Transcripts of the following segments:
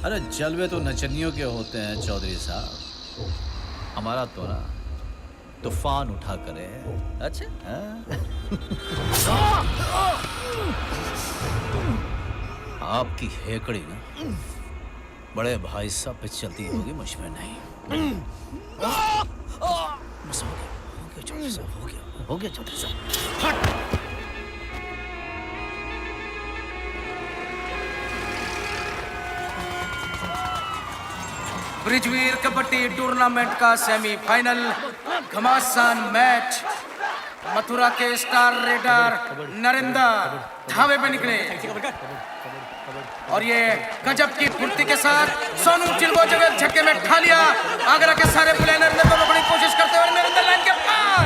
अरे जलवे तो नचनियों के होते हैं चौधरी साहब, हमारा तो ना तूफान उठा करे। अच्छा आपकी हेकड़ी ना बड़े भाई साहब पे चलती होगी, मुझ में नहीं। बस हो गया चौधरी साहब, हो गया चौधरी साहब। ब्रिजवीर कबड्डी टूर्नामेंट का सेमीफाइनल घमासान मैच। मथुरा के स्टार रेडर नरेंद्र धावे पे निकले और ये गजब की फुर्ती के साथ सोनू चिल्बो जगह झटके में ठा लिया। आगरा के सारे प्लेयर ने तो बड़ी कोशिश करते हुए नरेंद्र लाइन के पार।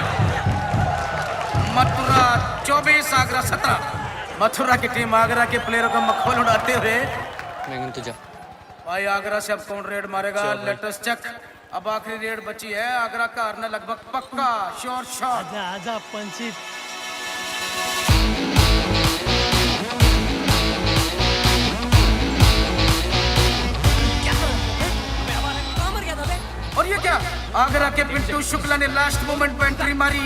मथुरा 24 आगरा 17। मथुरा की टीम आगरा के प्लेयरों का मखौल उड़ाते हुए भाई आगरा से अब कौन रेड मारेगा, लेटेस्ट चेक। अब आखिरी रेड बची है, आगरा का हारना लगभग पक्का, श्योर शॉट। आजा पंचित। और ये क्या, आगरा के पिंटू शुक्ला ने लास्ट मोमेंट पर एंट्री मारी।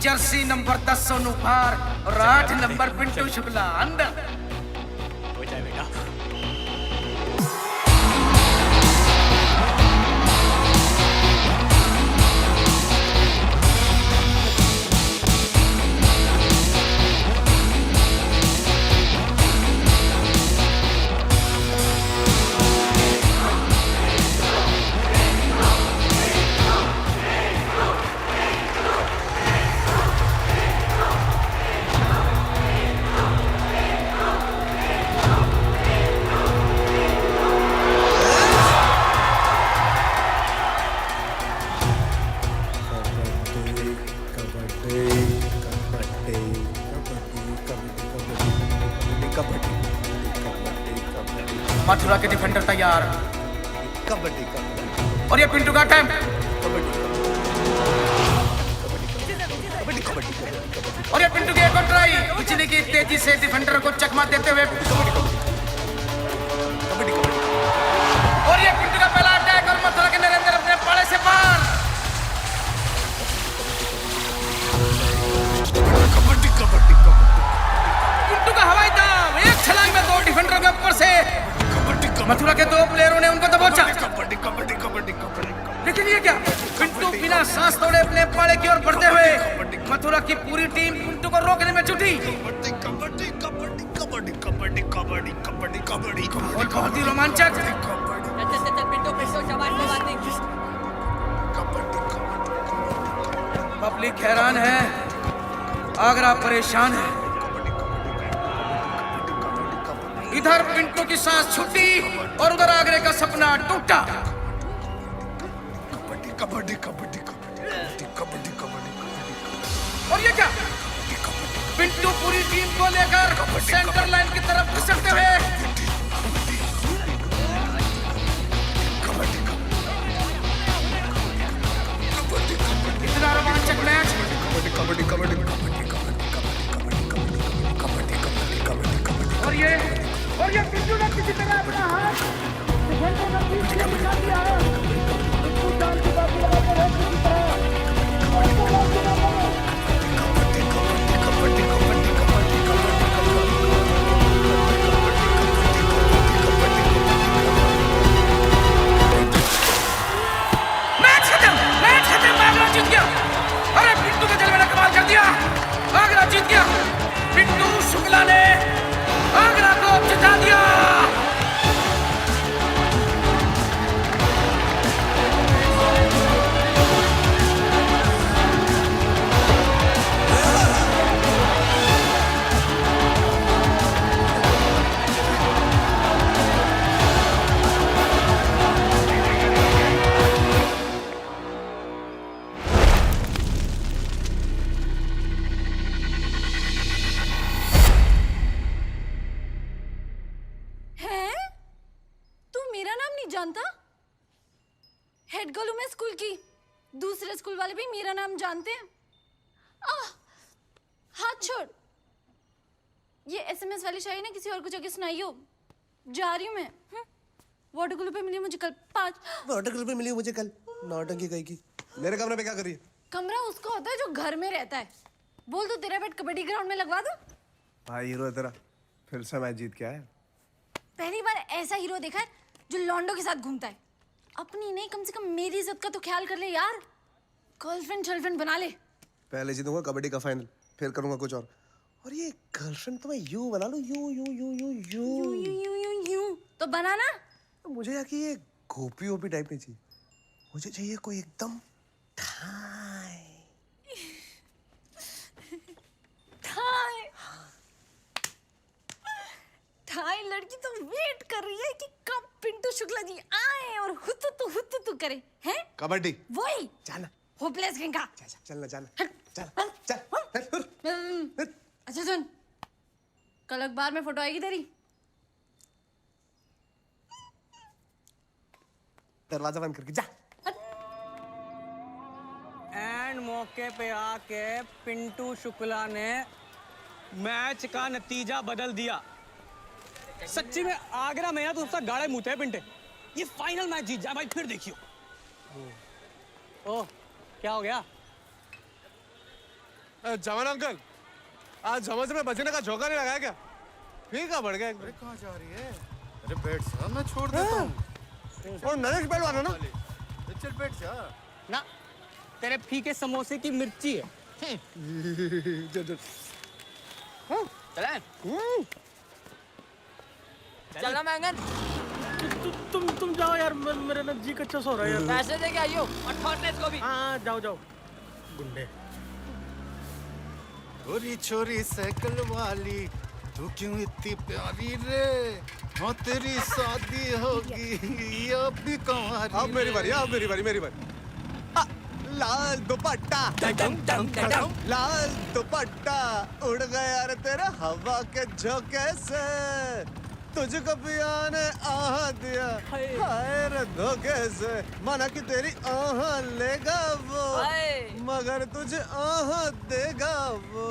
जर्सी नंबर 10 सोनू भार और 8 नंबर पिंटू शुक्ला अंदर। मथुरा के डिफेंडर तैयार। कबड्डी और ये पिंटू का टाइम। और ये पिंटू की एक और ट्राई। बिजली की तेजी से डिफेंडर को चकमा देते हुए। और ये पिंटू का पहला अटैक और मथुरा के नरेंद्र अपने पाले से पार। पिंटू का हवाई दाव, एक छलांग में 2 डिफेंडरों के ऊपर से। मथुरा के 2 प्लेयरों ने उनको दबोचा। लेकिन ये क्या, पिंटू बिना सांस तोड़े अपने पाले की ओर बढ़ते हुए मथुरा की पूरी टीम पिंटू को रोकने में जुटी। और बहुत ही रोमांचक। पब्लिक हैरान है, आगरा परेशान है। इधर पिंटू की सांस छूटी और उधर आगरे का सपना टूटा। और ये क्या, पिंटू पूरी टीम को लेकर सेंटर लाइन की तरफ खिसकते हुए। इतना रोमांचक मैच। और ये पिंटू ने किसी तरह अपना हाथ डिफेंडर का पीछे निकाल दिया है। पिंटू जान की बात लगाते हैं किसी तरह। जानता? हेड गर्ल हूं मैं स्कूल की। दूसरे स्कूल वाले भी मेरा नाम जानते हैं। हाथ छोड़। ये एसएमएस वाली शायरी ना किसी और को जाके सुनाइयो। जा रही हूँ मैं। वाटर कूलर पे मिली मुझे कल 5। वाटर कूलर पे मिली मुझे कल। नौटंकी कहीं की। मेरे कमरे पे क्या कर रही है? कमरा उसका होता है जो घर में रहता है। बोल दो तेरा बेड कबड्डी ग्राउंड में लगवा दो। भाई हीरो है तेरा। फिर से मैच जीत के आया। पहली बार ऐसा हीरो देखा है जो लॉन्डो के साथ घूमता है। अपनी नहीं, कम से कम मेरी इज्जत का तो ख्याल कर ले यार। गर्लफ्रेंड शर्लफ्रेंड बना ले। पहले जीतूंगा कबड्डी का फाइनल, फिर करूंगा कुछ और ये गर्लफ्रेंड तो मैं यूं बना लूं, यूं तो बनाना। मुझे यार कि ये गोपी ओपी टाइप नहीं चाहिए। मुझे चाहिए कोई एकदम ठाई लड़की तो वेट कर रही है कि कब पिंटू शुक्ला जी आए और हुतु करे। हैं? कबड्डी। वही। जाना। होपलेस किंग का। चलना जाना। अच्छा सुन, कल अखबार में फोटो आएगी तेरी। दरवाजा बंद करके जा। एंड मौके पे आके पिंटू शुक्ला ने मैच का नतीजा बदल दिया। सच्ची में आगरा में ना तो उसका गाड़े मुंह थे पिंटे। ये फाइनल मैच जीत जाए भाई, फिर देखियो। ओह क्या हो गया? जवान अंकल, आज समझ में बचने का झोंका नहीं लगाया क्या? ठीक है बढ़ गया। अरे कहाँ जा रही है? अरे बैठ जा, मैं छोड़ देता हूँ। और नरेश पहलवान है ना? चल बैठ जा। ना तेरे फीके समोसे की मिर्ची है। चले चलना मैंगन। तुम जाओ यार, मेरे ना जी कच्चा सो रहा है यार। पैसे दे के आइयो और ठोरने इसको भी। हाँ जाओ गुंडे। छोरी छोरी साइकिल वाली, तू क्यों इतनी प्यारी रे? हाँ तेरी शादी होगी अब भी कुंवारी। अब मेरी बारी, अब मेरी बारी। लाल दुपट्टा, लाल दुपट्टा उड़ गया रे तेरे हवा के झोंके से। तुझको पिया ने आह दिया हाय रे धोखे से। माना कि तेरी आह लेगा वो, मगर तुझे आह देगा वो।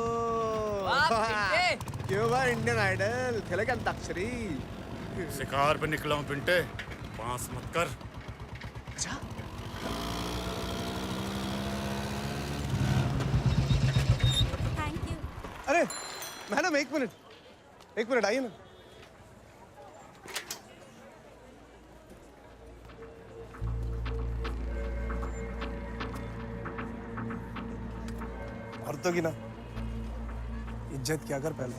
क्यों भाई इंडियन आइडल खेले क्या अंताक्षरी? शिकार पे निकला हूँ पिंटे, बांस मत कर। अच्छा थैंक यू। अरे मैडम एक मिनट आइए ना। औरतों की ना इज्जत क्या कर पहले।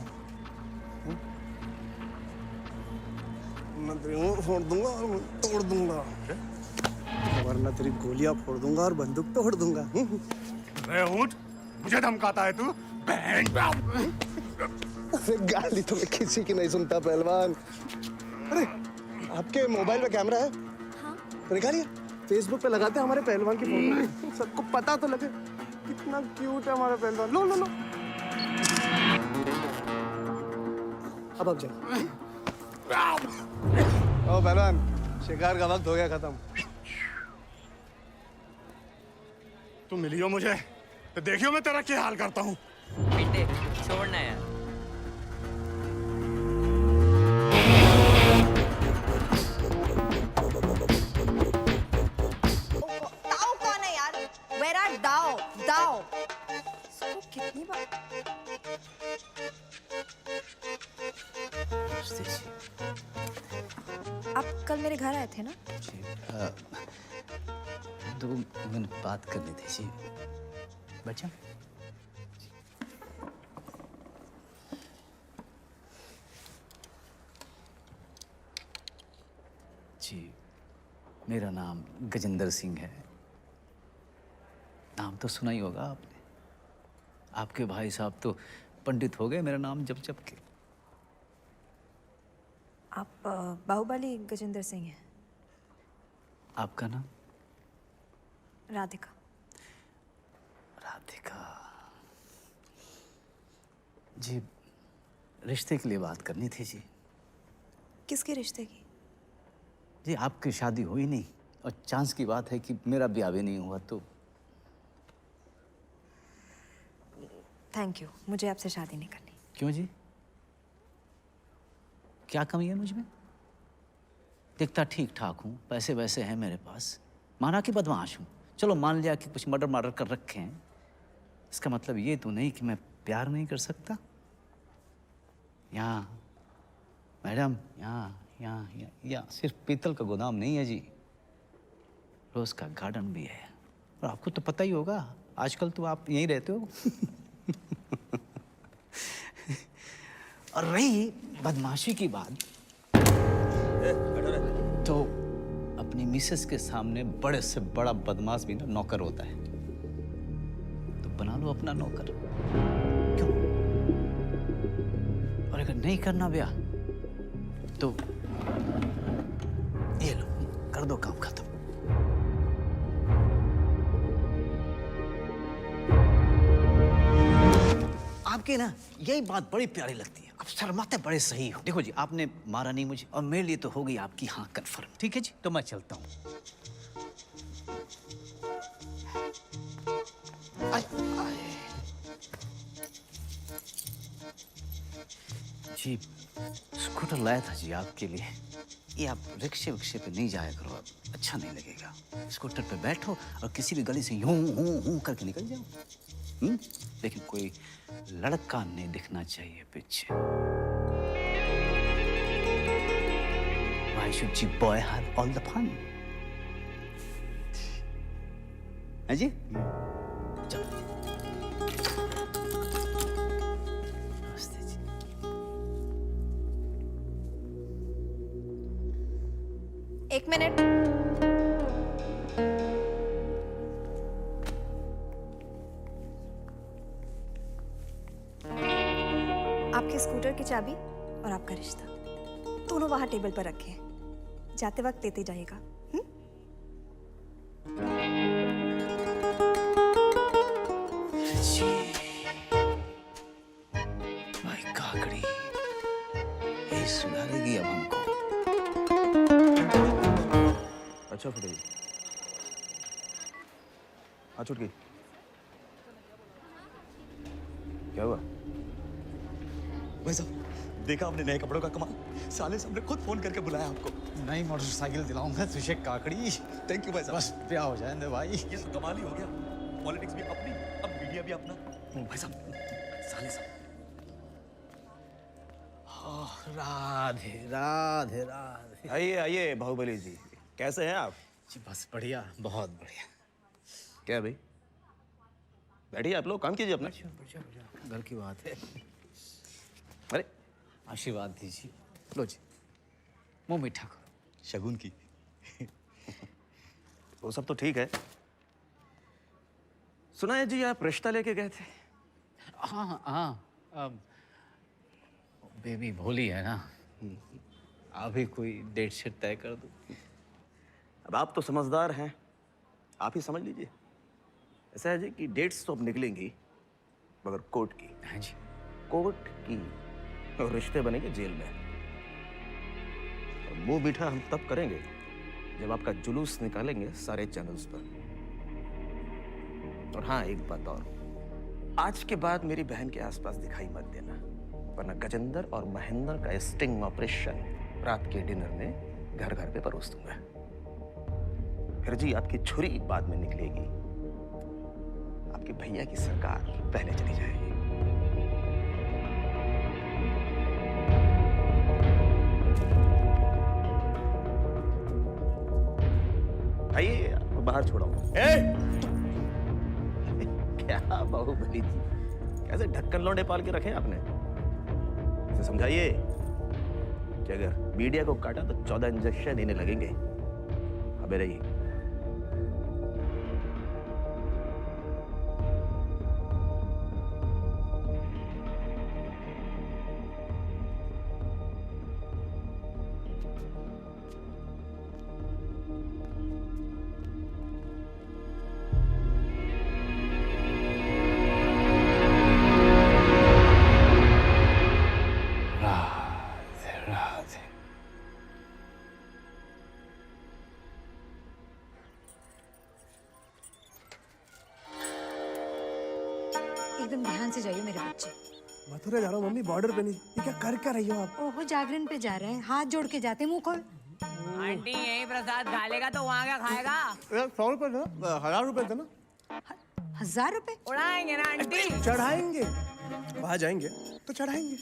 मैं तेरी मुंह फोड़ दूंगा और तोड़ दूंगा, वरना तेरी गोलियां फोड़ दूंगा और बंदूक तोड़ दूंगा। अरे ऊंट, मुझे धमकाता है तू? अरे गाली तो मैं किसी की नहीं सुनता पहलवान। अरे आपके मोबाइल में कैमरा है? हाँ। तो निकालिए, फेसबुक पे लगाते हैं हमारे पहलवान की फोटो, सबको पता तो लगे कितना क्यूट है हमारा पहलवान। लो अब आप जाइए। ओ पहलवान, शिकार का वक्त हो गया खत्म। तू मिली हो मुझे तो देखियो मैं तेरा क्या हाल करता हूँ। पिंटे छोड़ना यार। दाओ कौन है यार? Where are दाओ? दाओ इसको कितनी बार? आप कल मेरे घर आए थे ना? जी 2 मिनट बात करनी थी जी। बच्चा जी, मेरा नाम गजेंद्र सिंह है। नाम तो सुना ही होगा आपने। आपके भाई साहब तो पंडित हो गए मेरा नाम जप जप के। आप बाहुबली गजेंद्र सिंह हैं। आपका नाम? राधिका। राधिका जी, रिश्ते के लिए बात करनी थी जी। किसके रिश्ते की? जी आपकी शादी हुई नहीं और चांस की बात है कि मेरा ब्याह भी नहीं हुआ तो थैंक यू, मुझे आपसे शादी नहीं करनी। क्यों जी? क्या कमी है मुझ में? दिखता ठीक ठाक हूँ, पैसे वैसे हैं मेरे पास, माना कि बदमाश हूँ। चलो मान लिया कि कुछ मर्डर कर रखे हैं, इसका मतलब ये तो नहीं कि मैं प्यार नहीं कर सकता। यहाँ मैडम, यहाँ सिर्फ पीतल का गोदाम नहीं है जी, रोज का गार्डन भी है। और आपको तो पता ही होगा, आजकल तो आप यहीं रहते हो। और रही बदमाशी की बात, तो अपनी मिसेस के सामने बड़े से बड़ा बदमाश भी ना नौकर होता है, तो बना लो अपना नौकर। क्यों? और अगर नहीं करना ब्याह तो ये लो, कर दो काम खत्म। आपके ना यही बात बड़ी प्यारी लगती है, आप शर्माते बड़े सही हो। देखो जी, आपने मारा नहीं मुझे और मेरे लिए तो हो गई आपकी हाँ कन्फर्म। ठीक है जी, तो मैं चलता हूँ। जी स्कूटर लाया था जी आपके लिए। ये आप रिक्शे विक्शे पे नहीं जाया करो, अब अच्छा नहीं लगेगा। स्कूटर पे बैठो और किसी भी गली से यूं हूं करके निकल जाओ। लेकिन कोई लड़का नहीं दिखना चाहिए पीछे। Why should you boy have all the fun? है जी? चलो। नमस्ते जी। एक मिनट। आपके स्कूटर की चाबी और आपका रिश्ता दोनों वहां टेबल पर रखे हैं, जाते वक्त लेते जाइएगा। भाई काकड़ी, ये सुधारेगी अब हमको। अच्छा फुटेगी, हाँ छूट गई। क्या हुआ? भाई साहब, देखा आपने नए कपड़ों का कमाल? साले साहब ने खुद फोन करके बुलाया आपको। नई मोटरसाइकिल दिलाऊंगा तुझे काकड़ी। थैंक यू भाई साहब। बस ब्याह हो जाए भाई। ये तो कमाल ही हो गया। पॉलिटिक्स भी अपनी, अब मीडिया भी अपना। भाई साहब, साले साहब। राधे राधे राधे। आइए आइए बाहुबली जी, कैसे हैं आप? जी बस बढ़िया, बहुत बढ़िया। क्या भाई, बैठिए आप लोग, काम कीजिए अपना। घर की बात है। अरे आशीर्वाद दीजिए। लो जी, मुंह मीठा करो। शगुन की। वो सब तो ठीक है। सुना है जी आप रिश्ता लेके गए थे? हाँ, बेबी भोली है ना, अभी कोई डेट शीट तय कर दो। अब आप तो समझदार हैं, आप ही समझ लीजिए। ऐसा है जी कि डेट्स तो अब निकलेंगी, मगर कोर्ट की। हाँ जी। कोर्ट की, और रिश्ते बनेंगे जेल में। और मुंह मीठा हम तब करेंगे जब आपका जुलूस निकालेंगे सारे चैनल्स पर। और हाँ, एक बात और, आज के बाद मेरी बहन के आसपास दिखाई मत देना, वरना गजेंद्र और महेंद्र का स्टिंग ऑपरेशन रात के डिनर में घर घर पे परोस दूंगा। फिर जी आपकी छुरी बाद में निकलेगी, आपके भैया की सरकार पहले चली जाएगी। आइए, आपको बाहर छोड़ाऊंगा। क्या बाहुबली जी, कैसे ढक्कन लौंडे पाल के रखे आपने? इसे समझाइए कि अगर मीडिया को काटा तो 14 इंजेक्शन इन्हें लगेंगे। अबे रहिए। ध्यान से जाइए मेरे बच्चे। मथुरा जा रहा हूँ मम्मी, बॉर्डर पे नहीं। ये क्या कर रही हो आप? ओहो, जागरण पे जा रहे हैं, हाथ जोड़ के जाते, मुंह खोल। आंटी यही प्रसाद खा लेगा तो वहाँ क्या खाएगा? 100 रुपए था, 1000 रुपए थे ना। 1000 रुपए उड़ाएंगे ना आंटी। चढ़ाएंगे, वहां जाएंगे तो चढ़ाएंगे।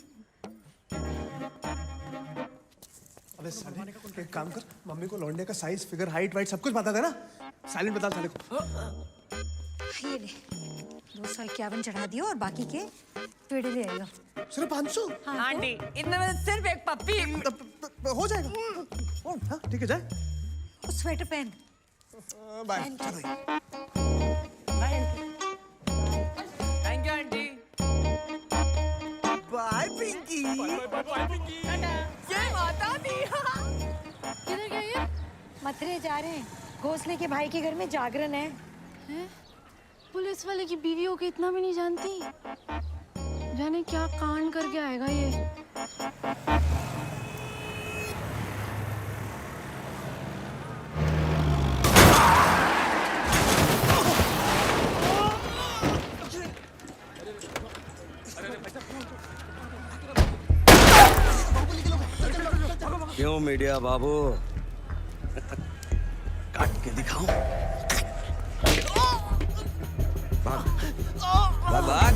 अबे साले, एक काम कर, मम्मी को लौंडे का साइज, फिगर, हाइट, वाइट सब कुछ बता देना। साइलेंट बता साले को। ये ले 251 चढ़ा दियो और बाकी के पेड़े ले आइयो। सिर्फ 500? हाँ, आंटी इतने में सिर्फ एक पप्पी। हो जाएगा। हाँ ठीक है, जाए। तो स्वेटर पहन। बाय। चलो। Thank you aunty. Bye Pinky. ये माता दी। किधर गए ये? मथुरे जा रहे हैं, घोंसले के भाई के घर में जागरण है। हैं? पुलिस वाले की बीवियों को इतना भी नहीं जानती। जाने क्या कांड करके आएगा ये। क्यों मीडिया बाबू? काट के दिखाऊं? भाग भाग।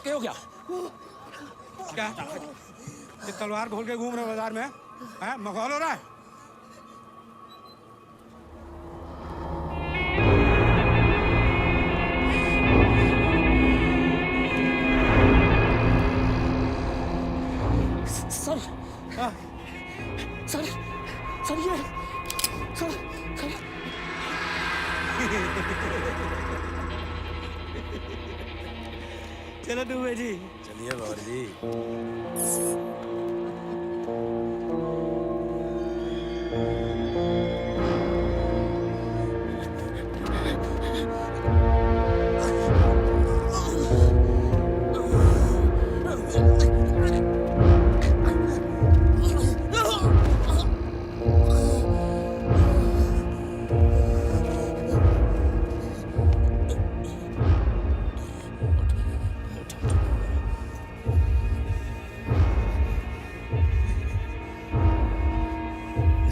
क्या हो गया? क्या ये तलवार खोल के घूम रहे बाजार में? हैं, मखौल हो रहा है? सर, सर, सर ये, सर, सर। चलो दुबे जी। चलिए बाबा जी।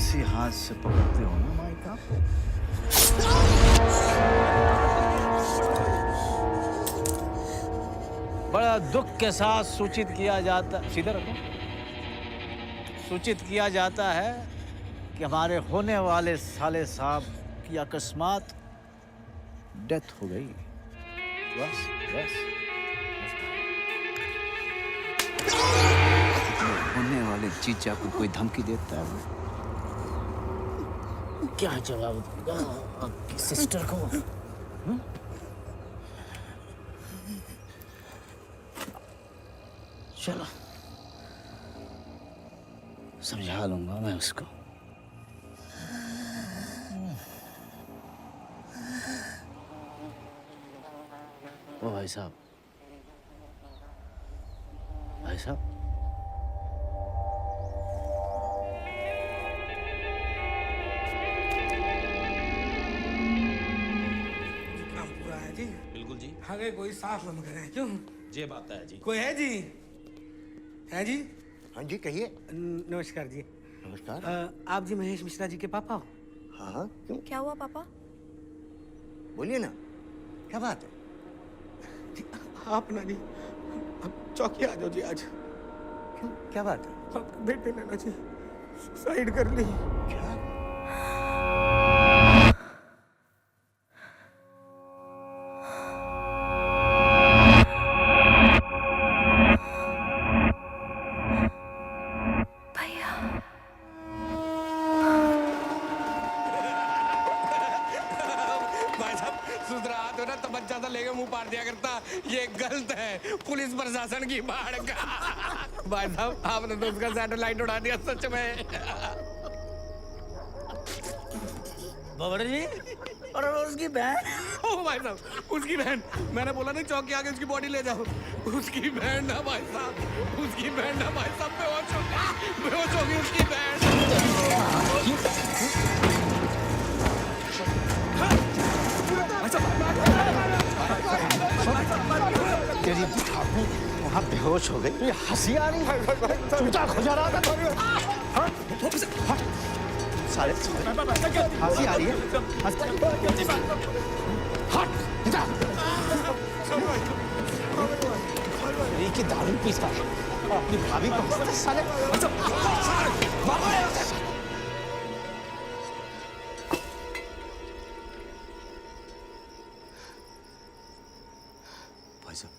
इसी हाथ से पकड़ते हो ना माइका? बड़ा दुख के साथ सूचित किया जाता, सीधे रखो, सूचित किया जाता है कि हमारे होने वाले साले साहब की अकस्मात डेथ हो गई। बस बस होने वाले चीचा को कोई धमकी देता है, क्या जवाब दूंगा आपकी सिस्टर को? चलो समझा लूंगा मैं उसको। ओ भाई साहब, भाई साहब, आगे कोई साफ हम करे क्यों? ये बात है जी। कोई है जी? है जी? हाँ जी कहिए। नमस्कार जी। नमस्कार। आप जी महेश मिश्रा जी के पापा हो? हाँ हाँ क्यों? क्या हुआ पापा? बोलिए ना, क्या बात है? आप ना जी, आप चौकी आ जाओ जी आज। क्यों, क्या बात है? आप बेटे ने ना जी सुसाइड कर ली। क्या? भाई साहब सुधरा तो ना तबज्जा तो लेके मुंह पार दिया करता, ये गलत है। पुलिस प्रशासन की बाढ़ का। भाई साहब आपने तो उसका सैटेलाइट उड़ा दिया सच में। बाबर जी और उसकी बहन। ओ भाई साहब उसकी बहन, मैंने बोला नहीं चौक के आगे उसकी बॉडी ले जाओ। उसकी बहन ना भाई साहब, उसकी बहन ना भाई साहब, बेहोश हो गई उसकी बहन। तेरी ठाकुर वहाँ बेहोश हो गई। ये हंसी आ रही है, चूचा खुजा रहा था। साले हंसी आ रही है। हट की दारू पीता है और अपनी भाभी को हंसता है, साले। भाई साहब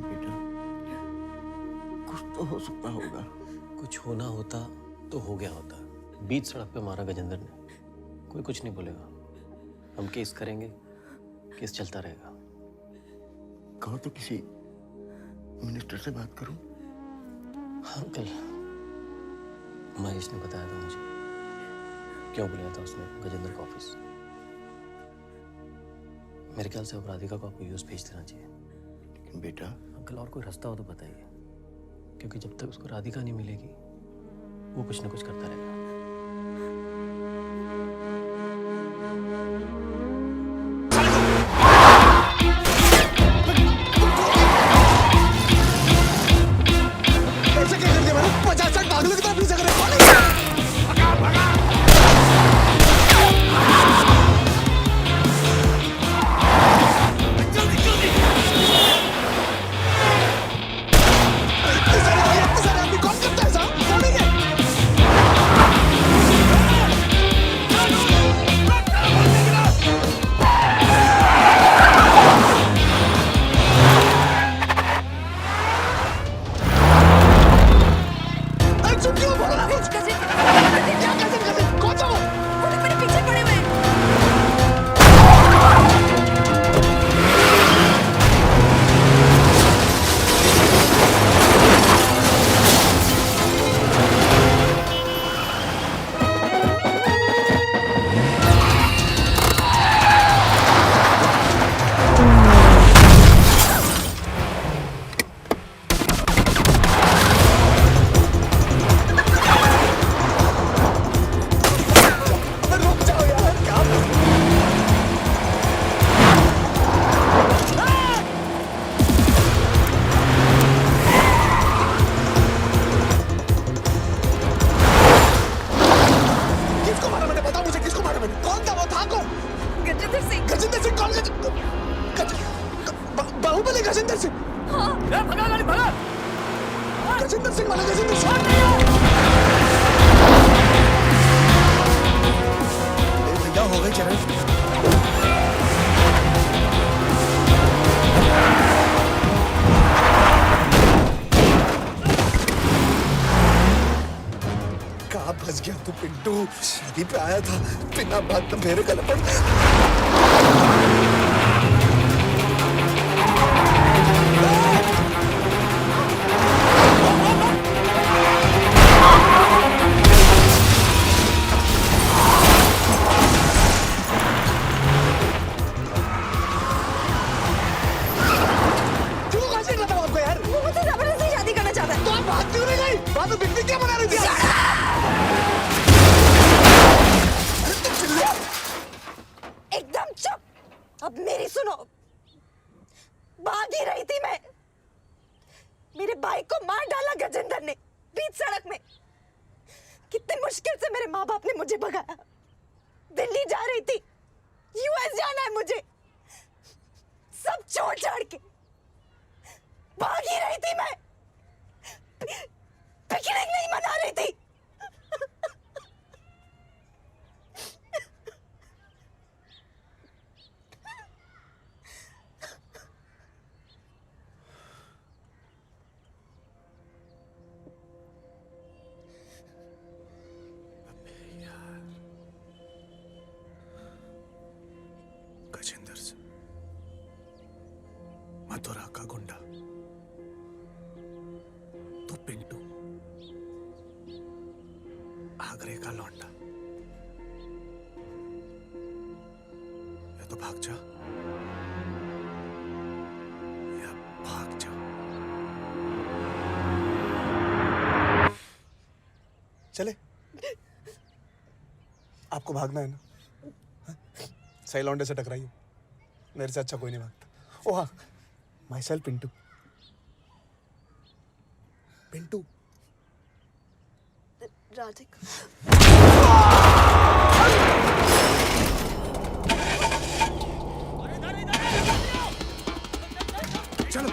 बेटा, कुछ तो हो सकता होगा। कुछ होना होता तो हो गया होता। बीच सड़क पे मारा गजेंद्र ने, कोई कुछ नहीं बोलेगा। हम केस करेंगे, केस चलता रहेगा। कहो तो किसी मिनिस्टर से बात करूं। हाँ अंकल, महेश ने बताया था मुझे क्यों बुलाया था उसने गजेंद्र का ऑफिस। मेरे ख्याल से अब राधिका को आपको यूएस भेज देना चाहिए। लेकिन बेटा अंकल और कोई रास्ता हो तो बताइए, क्योंकि जब तक उसको राधिका नहीं मिलेगी वो कुछ ना कुछ करता रहेगा। ऐसे क्या कर दिया मैंने? 50 पागलों की तरह पीछे करे। बाहुबली गजेंद्र सिंह। हाँ। भगा गाड़ी भगा। गजेंद्र सिंह वाला गजेंद्र सिंह। भैया हो गई चरण। कहाँ फंस गया तू पिंटू? शादी पे आया था, बिना बात तो मेरे गले पड़ बात क्यों नहीं गई? बात तो बिकनी क्या बना रही थी? भाग ही रही थी मैं। मेरे भाई को मार डाला गजेंद्र ने बीच सड़क में। कितनी मुश्किल से मेरे माँ बाप ने मुझे भगाया। दिल्ली जा रही थी, यूएस जाना है मुझे, सब छोड़ छाड़ के भाग ही रही थी मैं। पिकनिक नहीं मना रही थी। गजेंद्र से मथुरा का गुंडा, तो पिंटू आगरे का लौंडा। या तो भाग जा या भाग जा। चले, आपको भागना है ना? सही लौंडे से टकराइए, मेरे से अच्छा कोई नहीं भागता। ओ हाँ, माई सेल्फ पिंटू। पिंटू राधिका। चलो।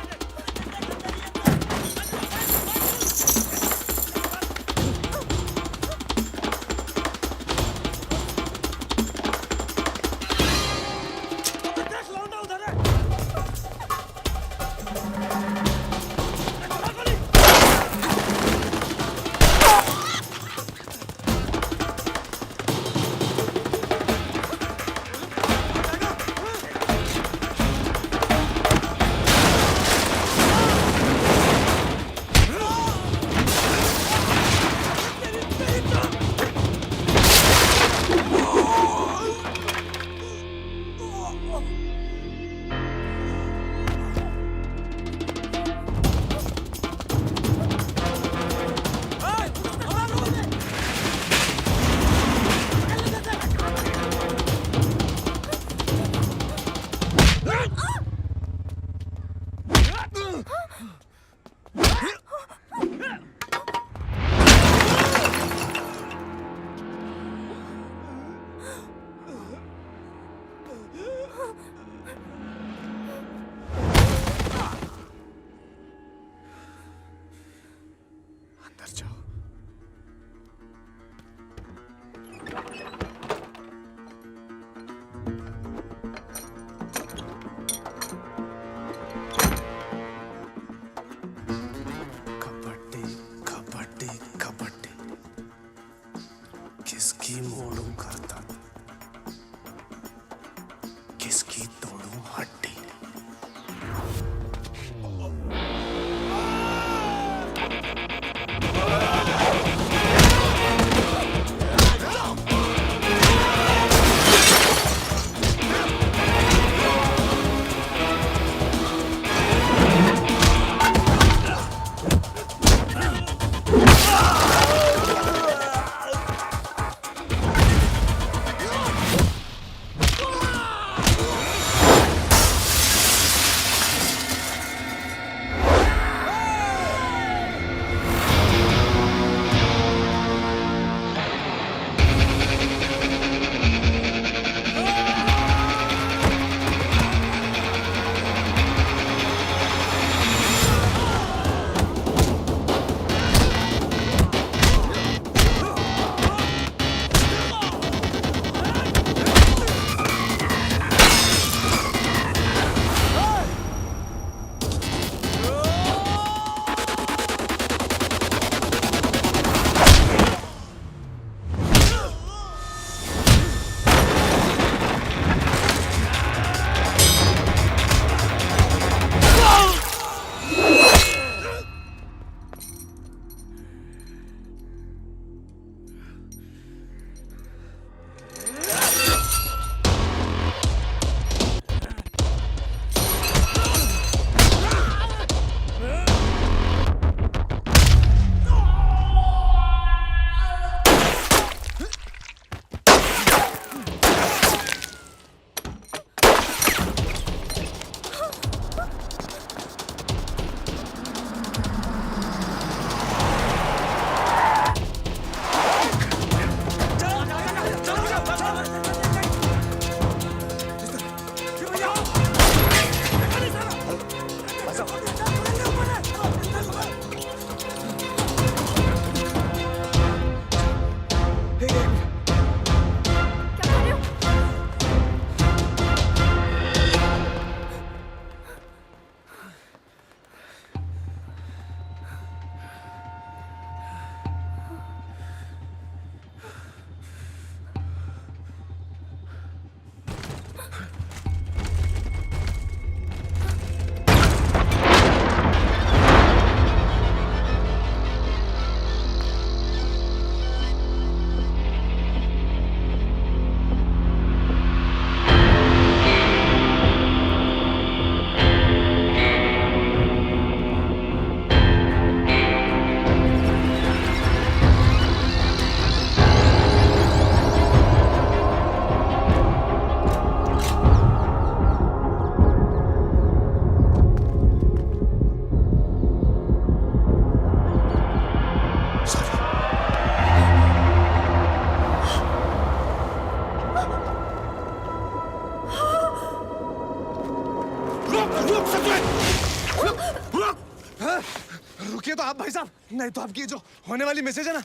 रुकिए तो आप भाई साहब, नहीं तो आपकी जो होने वाली मैसेज है ना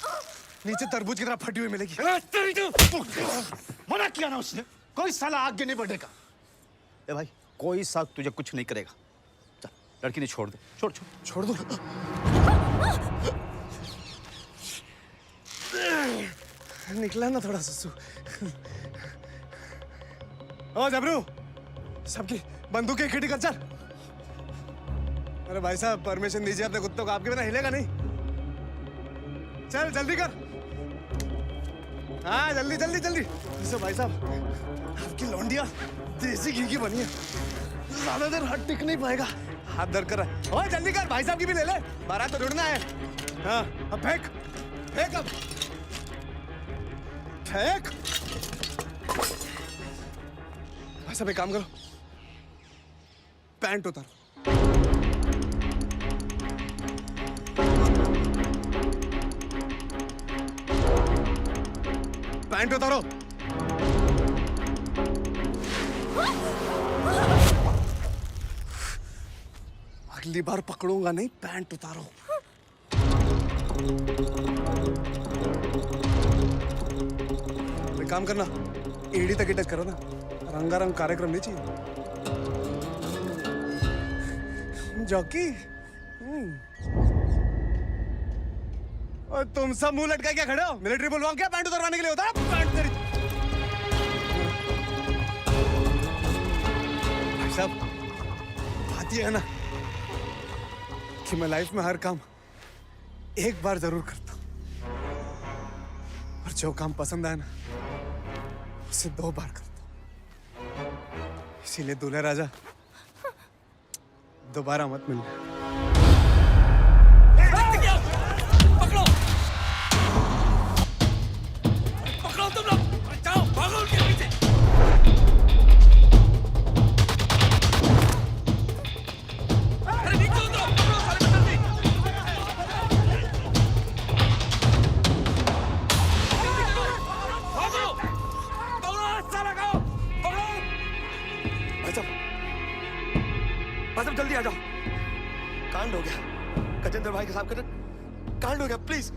नीचे तरबूज की तरह फटी हुई मिलेगी। मना किया ना उसने, कोई साला आगे नहीं बढ़ेगा। ए भाई, कोई साथ तुझे कुछ नहीं करेगा। चल, लड़की ने छोड़ दे, छोड़ छोड़ छोड़ दो। निकला ना थोड़ा सुसु। ओ जबरू, सबकी बंदूकें इकट्ठी कर चल। अरे भाई साहब परमिशन दीजिए अपने कुत्तों को, आपके बिना हिलेगा नहीं। चल जल्दी कर। हाँ जल्दी जल्दी जल्दी। तो भाई साहब आपकी लौंडिया देसी घी की बनी है, ज्यादा देर हाथ टिक नहीं पाएगा, हाथ दर्द कर रहा है। ओए जल्दी कर, भाई साहब की भी ले ले, बारात तो ढूंढना है। हाँ अब फेंक फेंक, अब फेंक। भाई साहब एक काम करो, पैंट उतारो। पैंट उतारो। अगली बार पकड़ूंगा नहीं, पैंट उतारो। एक काम करना, एड़ी तक ही टच करो ना, रंगारंग कार्यक्रम नहीं चाहिए। जॉकी, और तुम सब मुंह लटका क्या खड़े हो? मिलिट्री बुलवाऊं क्या पैंट उतरवाने के लिए होता है? पैंट तेरी। भाई साहब बात ये है ना कि मैं लाइफ में हर काम एक बार जरूर करता हूं, और जो काम पसंद आए ना उसे 2 बार करता हूं। इसीलिए दूल्हे राजा दोबारा मत मिलना। जल्दी आ जाओ, कांड हो गया। गजेंद्र भाई के साथ कांड हो गया, प्लीज।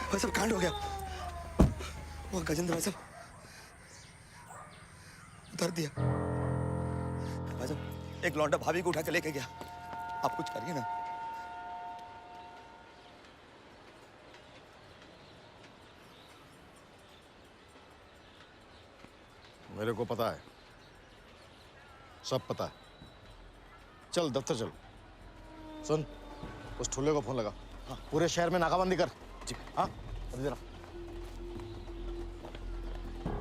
भाई साहब कांड हो गया। वो गजेंद्र भाई साहब उतार दिया। भाई साहब एक लौंडा भाभी को उठा के लेके गया, आप कुछ करिए ना। मेरे को पता है, सब पता है। चल दफ्तर चल। सुन, उस ठुल्ले को फोन लगा। हाँ, पूरे शहर में नाकाबंदी कर। जी हाँ, अभी जरा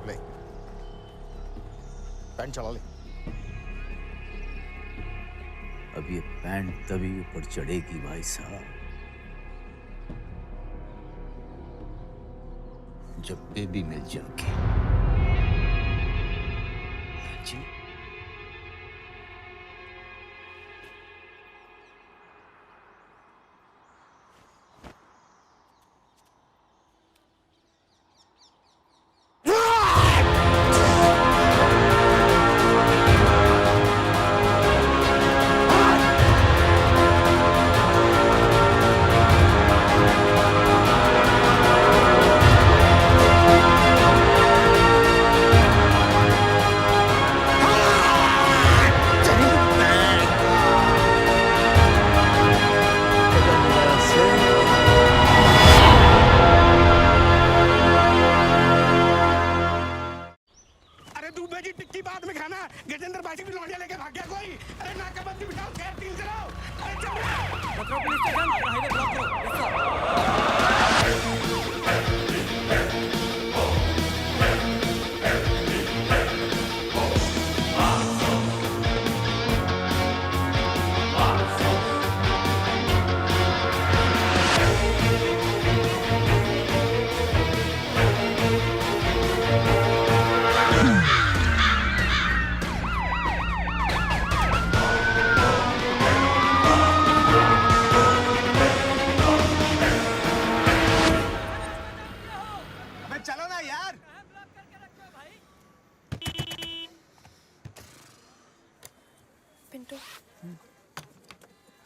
ले पैंट चला ले। अब ये पैंट तभी ऊपर चढ़ेगी भाई साहब जब बेबी मिल जाएगी। जी अरे दुबे जी टिक्की बाद में खाना। गजेंद्र भाई की लौंडिया लेके भाग गया कोई। अरे नाकाबंदी बिठाओ, गैर तीन चलाओ। अरे चलो पकड़ो पुलिस स्टेशन, हाईवे ब्लॉक करो। चलो ना यार। Pintu,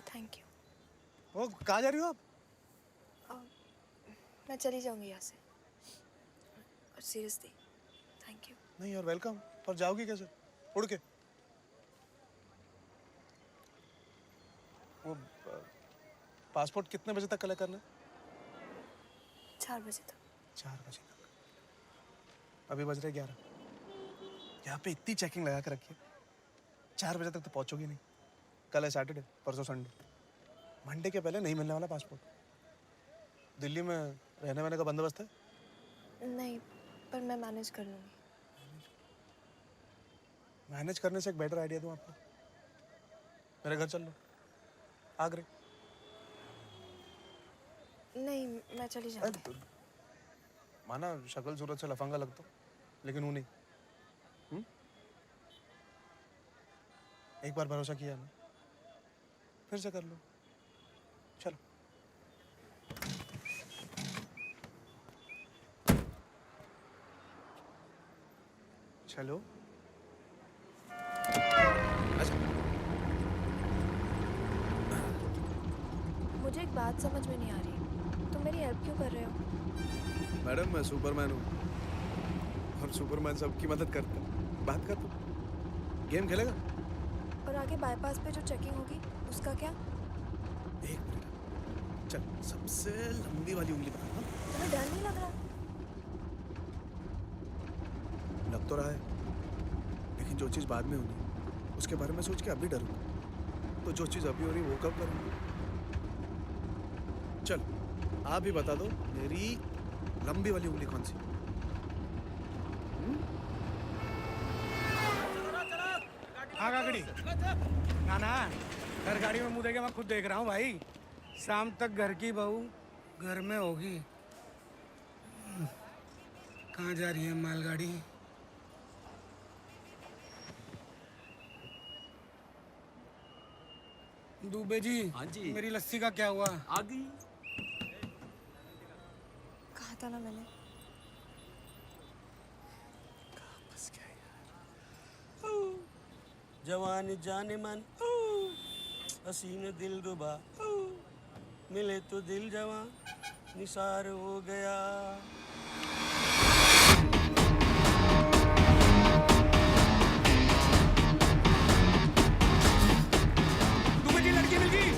thank you. वो कहाँ जा रही हो आप? मैं चली जाऊंगी यहाँ से। और सीरियसली थैंक यू। नहीं यार वेलकम। पर जाओगी कैसे? उड़ के? वो पासपोर्ट कितने बजे तक कलेक्ट करना है? 4 बजे तक। 4 बजे तक। अभी बज रहे 11। यहाँ पे इतनी चेकिंग लगा कर रखी है, 4 बजे तक तो पहुँचोगी नहीं। कल है सैटरडे, परसों संडे, मंडे के पहले नहीं मिलने वाला पासपोर्ट। दिल्ली में रहने वहने का बंदोबस्त है? नहीं, पर मैं मैनेज कर लूँगी। मैनेज करने से एक बेटर आइडिया दूँ आपको। मेरे घर चल लो, आगरे। नहीं, मैं चली जाऊँगी। माना शक्ल सूरत से लफंगा लगता, लेकिन वो नहीं। एक बार भरोसा किया ना, फिर से कर लो। चलो। चलो। मुझे एक बात समझ में नहीं आ रही, तुम मेरी हेल्प क्यों कर रहे हो? मैडम मैं सुपरमैन हूँ और सुपरमैन सबकी मदद करता है। बात कर तू। गेम खेलेगा? और आगे बाईपास पे जो चेकिंग होगी उसका क्या? एक मिनट। चल सबसे लंबी वाली उंगली बता। तुम्हें डर नहीं लग रहा? लग तो रहा है, लेकिन जो चीज़ बाद में होनी उसके बारे में सोच के अभी डरूंगा। तो जो चीज़ अभी हो रही वो कब करूँगा? चल आप ही बता दो, मेरी लंबी वाली उंगली कौन सी? हाँ गाड़ी ना ना, घर गाड़ी में मुँह देके मैं खुद देख रहा हूँ भाई। शाम तक घर की बहू घर में होगी। कहाँ जा रही है मालगाड़ी? दुबे जी, हाँ जी, मेरी लस्सी का क्या हुआ? आ गई। कहा था ना मैंने। जवान जाने मन हसीन दिल रुबा मिले तो दिल जवान निसार हो गया। दुबे जी लड़की मिल गई।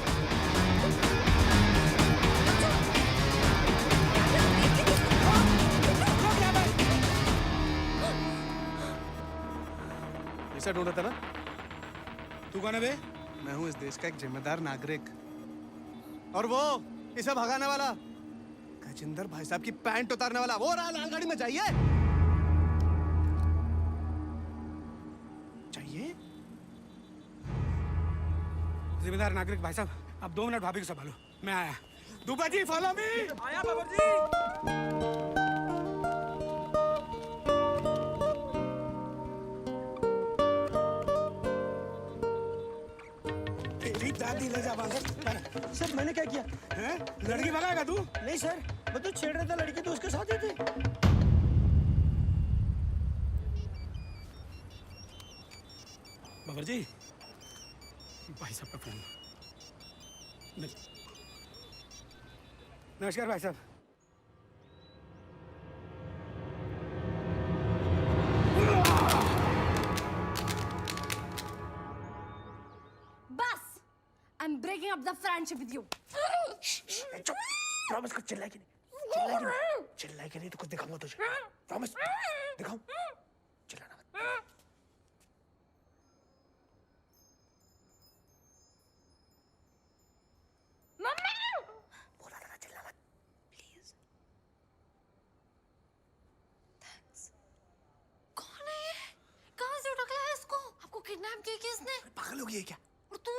इसे ढूंढा था ना? तू कौन है बे? मैं हूँ इस देश का एक जिम्मेदार नागरिक। और वो इसे भगाने वाला गजेंद्र भाई साहब की पैंट उतारने वाला, वो रहा लाल गाड़ी में। जाइए चाहिए। जिम्मेदार नागरिक भाई साहब, आप 2 मिनट भाभी को संभालो, मैं आया। दुबा जी फॉलो मी। आया बाबर जी। तेरी दादी ले जा बाबर। सर मैंने क्या किया? हैं? लड़की भगाएगा तू? नहीं सर, मैं तो छेड़ रहा था, लड़की तो उसके साथ ही थी। बाबर जी, भाई साहब का फोन। नमस्कार भाई साहब। बस, I'm breaking up the friendship with you. Promise कर, चिल्लाएगी नहीं, चिल्लाएगी नहीं, चिल्लाएगी नहीं तो कुछ दिखाऊंगा तुझे। प्रॉमिस, दिखाऊं, चिल्लाना मत। मम्मी! बोला था ना चिल्ला मत। Please. Thanks. कौन है ये? कहाँ से उठा के लाया इसको? आपको किडनैप किया किसने? पागल हो गई है क्या? और तू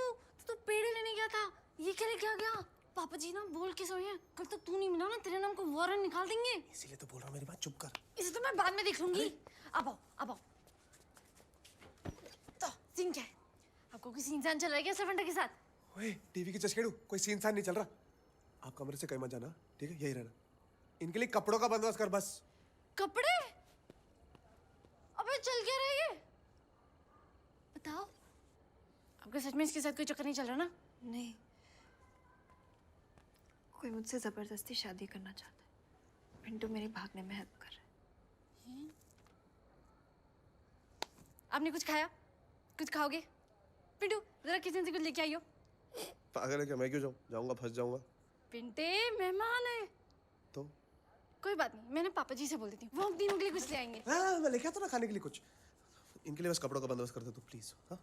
पेड़े लेने गया था, ये क्या लेके आ गया? पापा जी ना बोल के सोए हैं, कल तक तू नहीं मिला ना तेरे नाम को वारंट निकाल देंगे। इसीलिए तो बोल रहा हूँ, मेरी बात चुप कर। इसे तो मैं बाद में देख लूंगी। अब आओ। तो सीन क्या है? आपको कोई सीन चल रहा है क्या सर्वेंट के साथ? ओए, टीवी की चस्केड़ू, कोई सीन सान नहीं चल रहा। आप कमरे से कहीं मत जाना, ठीक है? यही रहना। इनके लिए कपड़ों का बंदोबस्त कर बस। कपड़े? अबे चल क्या रहा है ये? बताओ, आपके सच में इसके साथ कोई चक्कर नहीं चल रहा ना? नहीं, कोई मुझसे जबरदस्ती शादी करना चाहता है। पिंटू मेरे भागने में हेल्प कर रहा है। आपने कुछ खाया? कुछ खाओगे? पिंटू जरा किचन से कुछ लेके आइयो। पागल है क्या? मैं क्यों जाऊँ? जाऊंगा फंस जाऊंगा। पिंटे मेहमान है तो कोई बात नहीं, मैंने पापा जी से बोल देती हूँ, वो हम तीनों के लिए कुछ ले आएंगे। हाँ, मैं लेके आता ना खाने के लिए कुछ। इनके लिए बस कपड़ों का बंदोबस्त कर दे तू प्लीज। हाँ,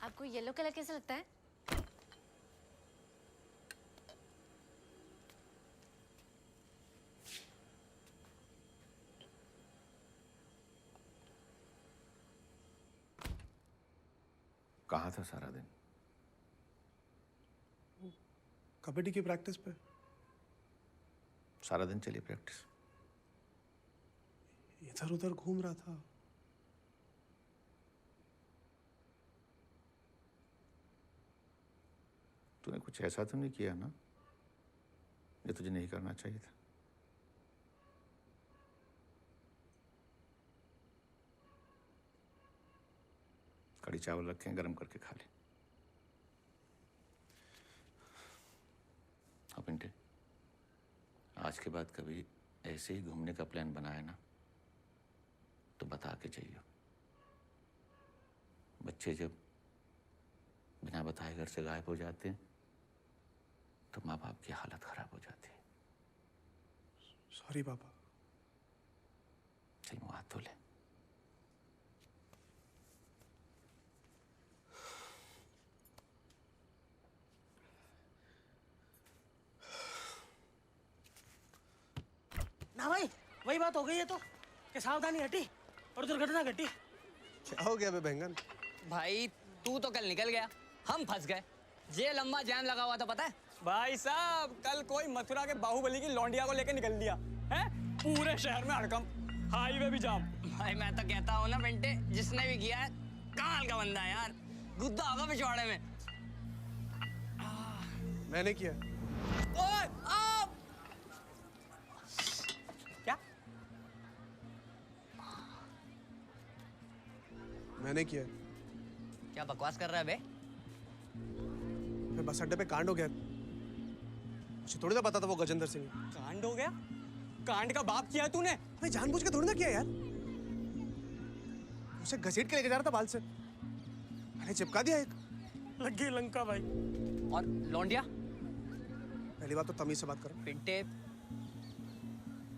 आपको येलो कलर कैसा लगता है? कहाँ था सारा दिन? कबड्डी की प्रैक्टिस पे। सारा दिन चली प्रैक्टिस? इधर उधर घूम रहा था। तूने कुछ ऐसा तो नहीं किया ना जो तुझे नहीं करना चाहिए था? कड़ी चावल रखे हैं, गरम करके खा ले। हाँ पिंटे, आज के बाद कभी ऐसे ही घूमने का प्लान बनाया ना तो बता के चाहिए। बच्चे जब बिना बताए घर से गायब हो जाते हैं तो माँ बाप की हालत खराब हो जाती है। सॉरी पापा। चल मुँह हाथ धो ले। ना भाई, वही बात हो गई है तो कि सावधानी हटी और दुर्घटना घटी। क्या हो गया बे बैंगन? भाई तू तो कल निकल गया, हम फंस गए। ये लंबा जाम लगा हुआ था पता है? भाई साहब, कल कोई मथुरा के बाहुबली की लौंडिया को लेकर निकल दिया है, पूरे शहर में हड़कंप, हाईवे भी जाम। भाई मैं तो कहता हूँ ना पिंटे, जिसने भी किया है कमाल का बंदा है यार, गुद्दा होगा पिछवाड़े में। मैंने किया। ओए आप क्या? मैंने किया। क्या बकवास कर रहा है बे? फिर बस अड्डे पे कांड हो गया। मुझे थोड़ी ना पता था वो गजेंद्र सिंह। कांड हो गया? कांड का बाप किया तूने? मैं जानबूझ के थोड़ी ना किया यार। उसे घसीट के लेके जा रहा था बाल से, मैंने चिपका दिया एक। लग गई लंका भाई। और लौंडिया? पहली बात तो तमीज से बात कर। पिंटे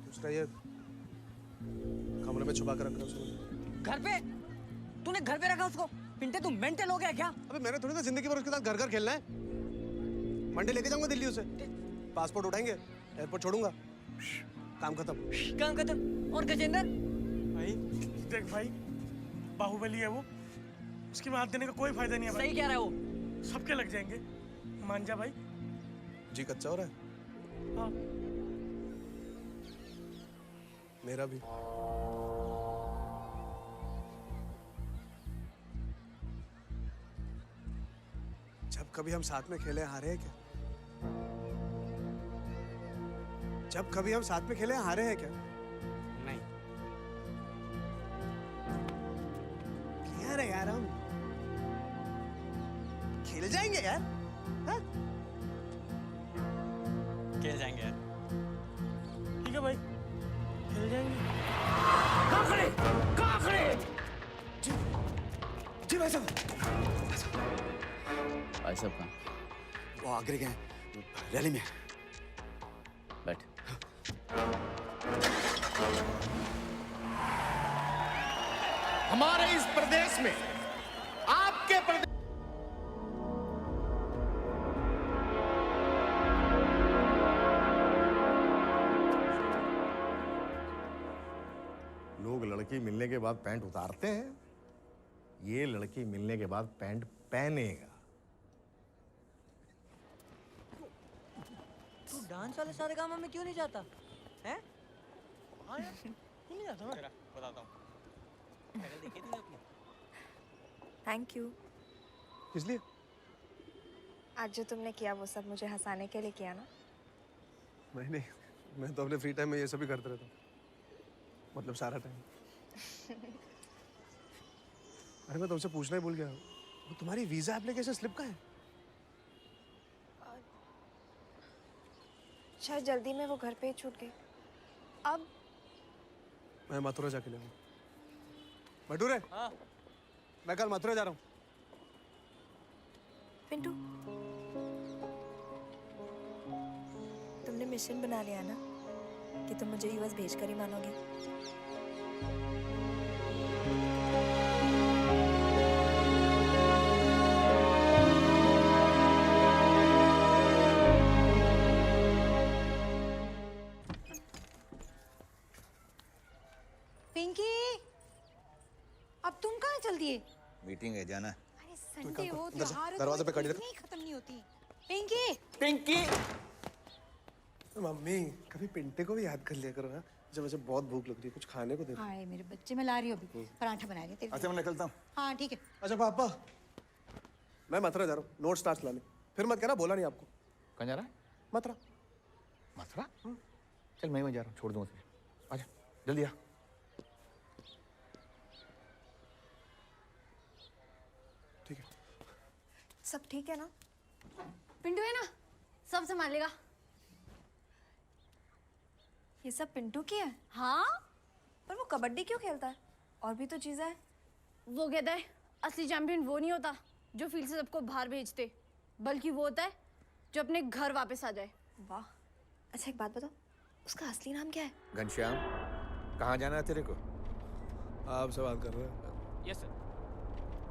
दूसरा ये कमरे में छुपा कर रखा उसने। घर पे? तूने घर पे रखा उसको? पिंटे तू मेंटल हो गया क्या? अबे मैंने थोड़ी ना जिंदगी भर उसके साथ घर घर खेलना है। मंडे लेके जाऊंगा दिल्ली उसे, पासपोर्ट उठाएंगे, एयरपोर्ट छोड़ूंगा, काम खत्म। काम खत्म। और गजेंद्र? भाई देख भाई, बाहुबली है वो, उसकी में हाथ देने का कोई फायदा नहीं है भाई। सही कह रहे हो। सबके लग जाएंगे, मान जा भाई। जी कच्चा हो रहा है? हाँ मेरा भी। जब कभी हम साथ में खेले हारे हैं क्या? जब कभी हम साथ में खेले हारे हैं क्या? नहीं। क्लियर है यार, हम खेल जाएंगे यार। हाँ? खेल जाएंगे यार। ठीक है भाई, खेल जाएंगे। जी भाई साहब। भाई साहब कहाँ? वो आगरे गए रैली में। बैठ। हमारे इस प्रदेश में आपके प्रदेश लोग लड़की मिलने के बाद पैंट उतारते हैं, ये लड़की मिलने के बाद पैंट पहनेगा। तू डांस वाले सारे कामों में क्यों नहीं जाता है? हाँ यार, क्यों नहीं जाता मैं? बताता हूँ। देखी थी अपनी। Thank you. किस लिए? आज जो तुमने किया वो सब मुझे हंसाने के लिए किया ना? नहीं, मैं तो अपने फ्री टाइम में ये सभी करता रहता हूँ, मतलब सारा टाइम। अरे मैं तुमसे पूछना ही भूल गया, वो तुम्हारी वीजा एप्लीकेशन स्लिप कहाँ है? शायद जल्दी में वो घर पे ही छूट गई। अब मैं मथुरा जाके ले आऊँ। भटूरे, हाँ। मैं कल मथुरा जा रहा हूँ। पिंटू, तुमने मिशन बना लिया ना कि तुम मुझे यूएस भेजकर ही मानोगे। पिंकी, अब तुम कहाँ चल दिए? मीटिंग है, जाना। अरे संडे हो, अंदर से, त्योहार हो, दरवाजे पे तुम्हारी खड़ी मीटिंग नहीं खत्म नहीं होती। पिंकी, पिंकी। मम्मी, कभी पिंटे को भी याद कर लिया करो ना, जब मुझे बहुत भूख लग रही है, कुछ खाने को दे दो। हाय मेरे बच्चे, मैं ला रही हूँ अभी पराठा बना रही हूँ तेरे अच्छा मैं निकलता हूँ। हाँ ठीक है। अच्छा पापा, मैं मथुरा जा रहा हूँ नोट स्टार्ट लाने, फिर मत कहना बोला नहीं आपको। कहाँ जा रहा है? मथुरा। मथुरा? चल मैं वहीं जा रहा हूँ, छोड़ दूँ उसे। आजा जल्दी आ। ठीक है। सब ठीक है ना? पिंटू है ना, सब संभालेगा। ये सब पिंटू की है? हाँ, पर वो कबड्डी क्यों खेलता है? और भी तो चीजें हैं। वो कहता है असली चैंपियन वो नहीं होता जो फील्ड से सबको बाहर भेजते, बल्कि वो होता है जो अपने घर वापस आ जाए। वाह। अच्छा एक बात बताओ, उसका असली नाम क्या है? घनश्याम, कहाँ जाना है तेरे को? आपसे बात कर रहे हैं। Yes sir.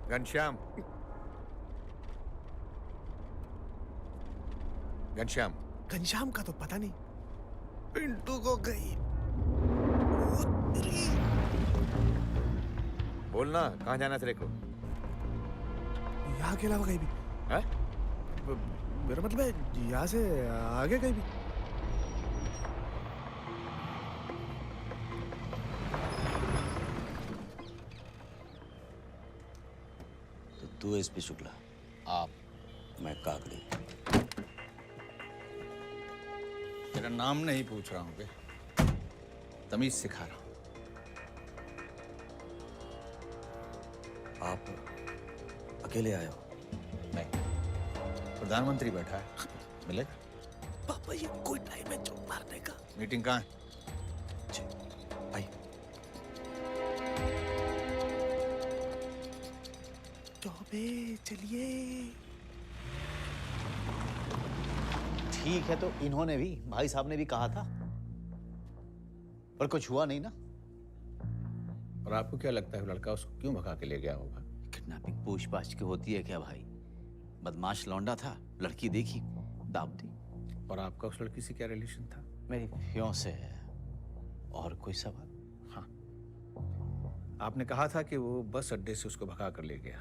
घनश्याम, घनश्याम। घनश्याम का तो पता नहीं, पिंटू को गई। बोलना, कहाँ जाना है तेरे को? यहाँ के अलावा कहीं भी? है? मेरा मतलब है यहाँ से आगे कहीं भी। तो तू एसपी शुक्ला, आप, मैं काकड़ी। तेरा नाम नहीं पूछ रहा हूँ बे, तमीज सिखा रहा हूँ। आप अकेले आए हो? नहीं, प्रधानमंत्री बैठा है, मिलेगा? पापा ये कोई टाइम है चोट मारने का। मीटिंग कहाँ है? जी, आई। चौबे चलिए। ठीक है, तो इन्होंने भी, भाई साहब ने भी कहा था, पर कुछ हुआ नहीं ना। और आपको क्या लगता है लड़का उसको क्यों भगा के ले गया होगा? किडनैपिंग पूछताछ की होती है क्या भाई? बदमाश लौंडा था, लड़की देखी, दाब दी। और आपका उस लड़की से क्या रिलेशन था? मेरी फियांसे है। और कोई सवाल? हाँ, आपने कहा था कि वो बस अड्डे से उसको भगा कर ले गया।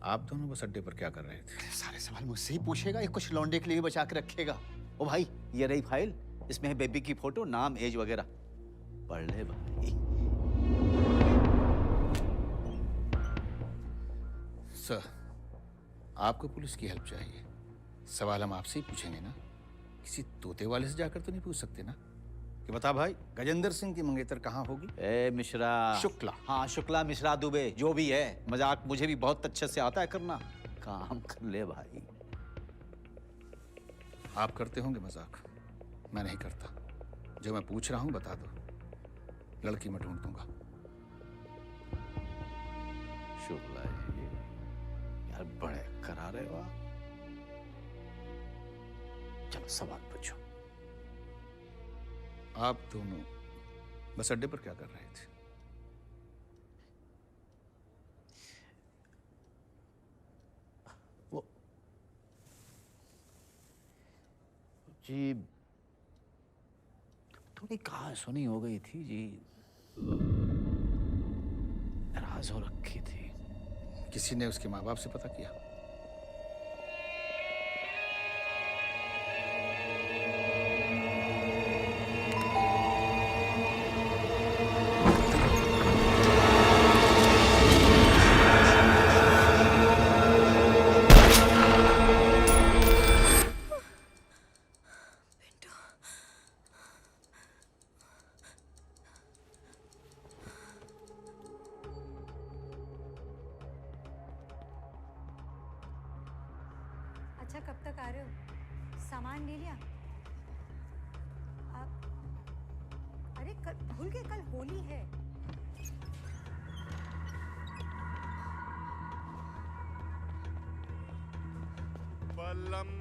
आप दोनों बस अड्डे पर क्या कर रहे थे? सारे सवाल मुझसे ही पूछेगा या कुछ लौंडे के लिए बचा के रखेगा? ओ भाई, ये रही फाइल, इसमें है बेबी की फोटो, नाम, एज वगैरह। पढ़ ले भाई। सर, आपको पुलिस की हेल्प चाहिए। सवाल हम आपसे ही पूछेंगे ना, किसी तोते वाले से जाकर तो नहीं पूछ सकते ना कि बता भाई गजेंद्र सिंह की मंगेतर कहाँ होगी? ए मिश्रा शुक्ला। हाँ, शुक्ला मिश्रा दुबे, जो भी है। मजाक मुझे भी बहुत अच्छे से आता है करना। काम कर ले भाई। आप करते होंगे मजाक, मैं नहीं करता। जो मैं पूछ रहा हूँ बता दो, लड़की मैं ढूंढ दूंगा। शुक्ला जी, यार बड़े करारे हो आप। चलो सवाल पूछो। आप दोनों बस अड्डे पर क्या कर रहे थे? वो जी थोड़ी कहा सुनी हो गई थी जी, नाराज हो रखी थी। किसी ने उसके माँ बाप से पता किया? अच्छा, कब तक आ रहे हो? सामान ले लिया? आप अरे कल भूल गए, कल होली है। बलम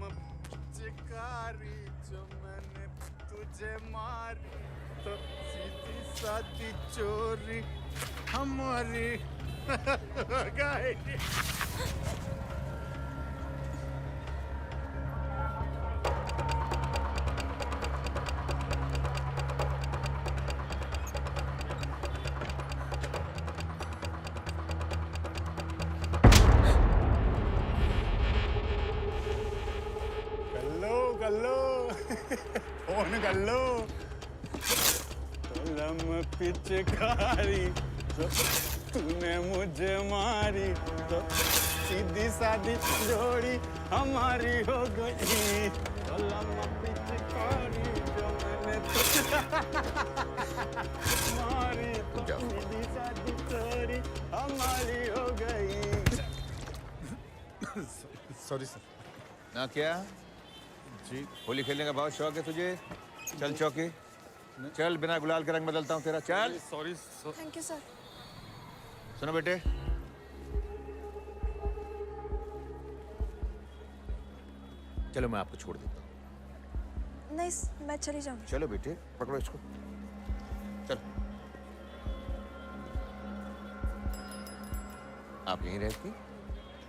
चिकारी जो मैंने तुझे मारी, तो सीधी सादी चोरी हमारी गई। फोन कर लो। कलम पिचकारी तो तूने मुझे मारी, तो सीधी सादी जोड़ी हमारी हो गई। कलम पिचकारी जो मैंने मारी, तो सीधी सादी जोड़ी हमारी हो गई। Sorry sir. ना क्या जी, होली खेलने का बहुत शौक है तुझे? चल चौकी, चल बिना गुलाल के रंग बदलता हूँ तेरा। चल। सॉरी। Thank you sir. सुनो बेटे, चलो मैं आपको छोड़ देता हूँ। नहीं, मैं चली जाऊंगी। चलो बेटे, पकड़ो इसको, चल। आप यहीं रहती?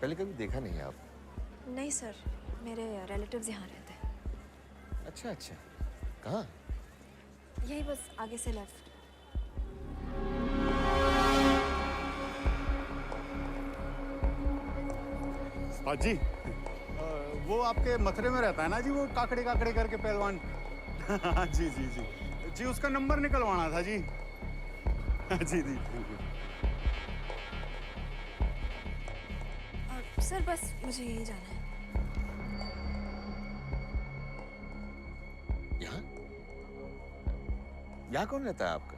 पहले कभी देखा नहीं आप? नहीं सर, मेरे रिलेटिव्स यहाँ रहते हैं। अच्छा अच्छा, कहाँ? यही बस आगे से लेफ्ट। जी, वो आपके मथुरे में रहता है ना जी, वो काकड़े काकड़े करके पहलवान। जी जी जी जी, उसका नंबर निकलवाना था जी। जी जी। सर बस मुझे यही जाना है। यहाँ? यहाँ कौन रहता है आपका?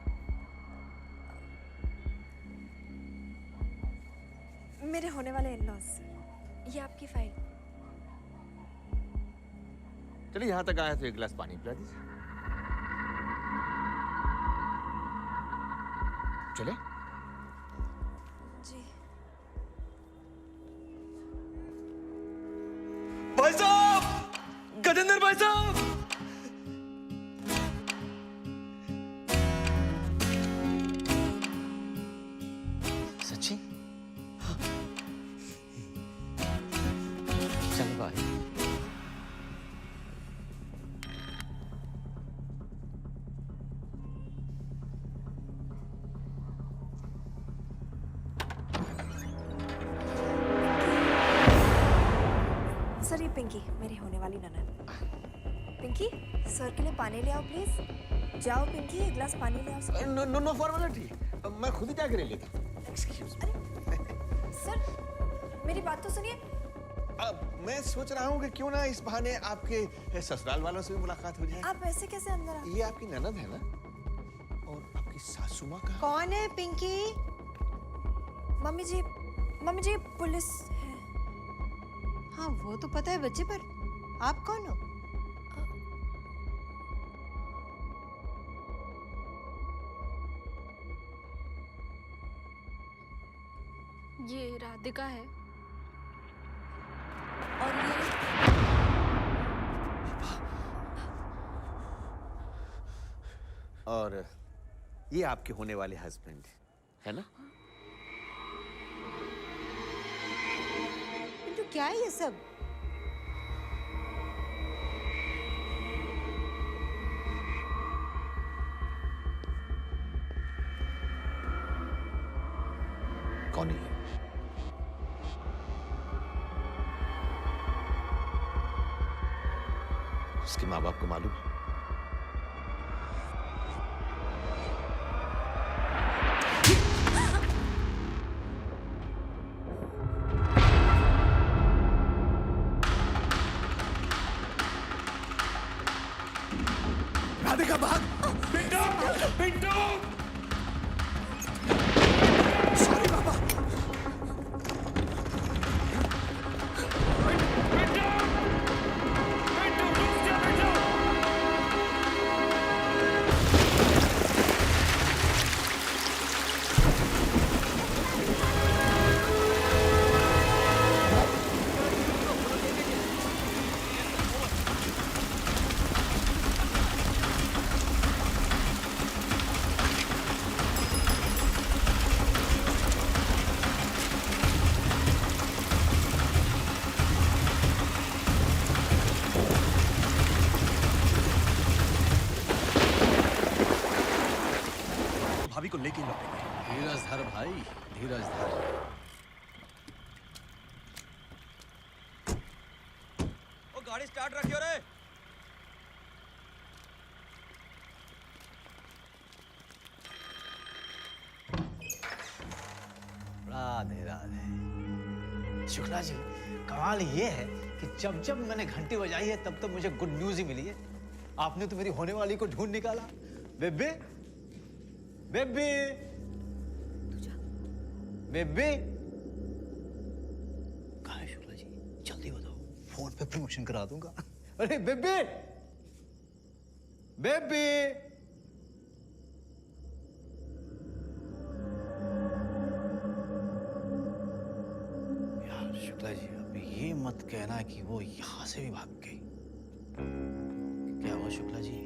मेरे होने वाले इन-लॉज। ये आपकी फाइल। चलिए, यहाँ तक आया तो एक गिलास पानी पिला दीजिए। चले? जी। भाई साहब, गजेंद्र भाई साहब। सच्ची? चल भाई। पिंकी, मेरी होने वाली ननद। पिंकी, सर के लिए पानी ले आओ प्लीज। जाओ पिंकी, एक गिलास पानी ले आओ। नो नो नो फॉर्मेलिटी, मैं खुद ही जाकर ले लेता। Excuse me. सर मेरी बात तो सुनिए। मैं सोच रहा हूँ कि क्यों ना इस बहाने आपके ससुराल वालों से भी मुलाकात हो जाए। आप ऐसे कैसे अंदर आ? ये आपकी ननद है ना, और आपकी सासू माँ का। कौन है पिंकी? मम्मी जी पुलिस है। हाँ वो तो पता है बच्चे, पर आप कौन हो? ये राधिका है और ये और ये आपके होने वाले हस्बैंड है ना? पिंटू क्या है ये सब? कौन है? उसके माँ बाप को मालूम है? राधिका भाग! पिंटू! पिंटू! सॉरी बाबा। भाभी को लेके लौटेंगे। धीरज धर भाई, धीरज धर। ओ गाड़ी स्टार्ट रखियो रे। राधे राधे। शुक्ला जी, कमाल ये है कि जब जब मैंने घंटी बजाई है तब तब मुझे गुड न्यूज ही मिली है। आपने तो मेरी होने वाली को ढूंढ निकाला। बेबे, बेबे, बेबे, कहाँ है शुक्ला जी? जल्दी बताओ, फोन पे प्रमोशन करा दूंगा। अरे बेबे, बेबे। यार शुक्ला जी, अभी ये मत कहना कि वो यहां से भी भाग गई। क्या हुआ शुक्ला जी?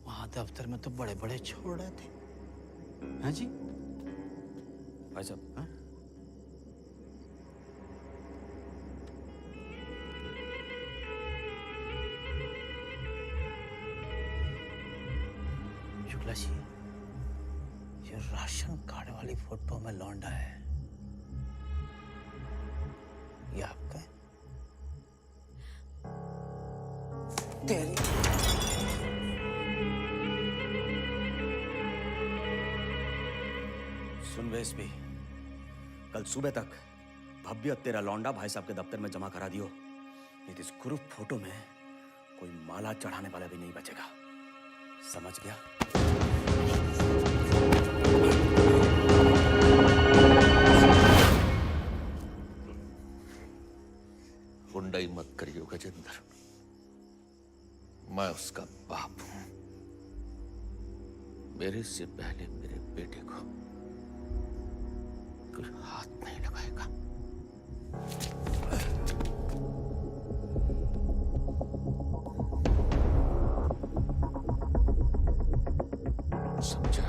वहां दफ्तर में तो बड़े बड़े छोड़ रहे थे। हाँ जी भाई साहब, हाँ? शुक्ला जी, ये राशन कार्ड वाली फोटो में लौंडा है, ये आपका है? तेरी सुन वे एसपी, कल सुबह तक भव्य तेरा लौंडा भाई साहब के दफ्तर में जमा करा दियो, नहीं तो इस ग्रुप फोटो में कोई माला चढ़ाने वाला भी नहीं बचेगा, समझ गया? गुंडाई मत करियो गजेंद्र, मैं उसका बाप हूं। मेरे से पहले मेरे बेटे को कोई हाथ नहीं लगाएगा। समझा?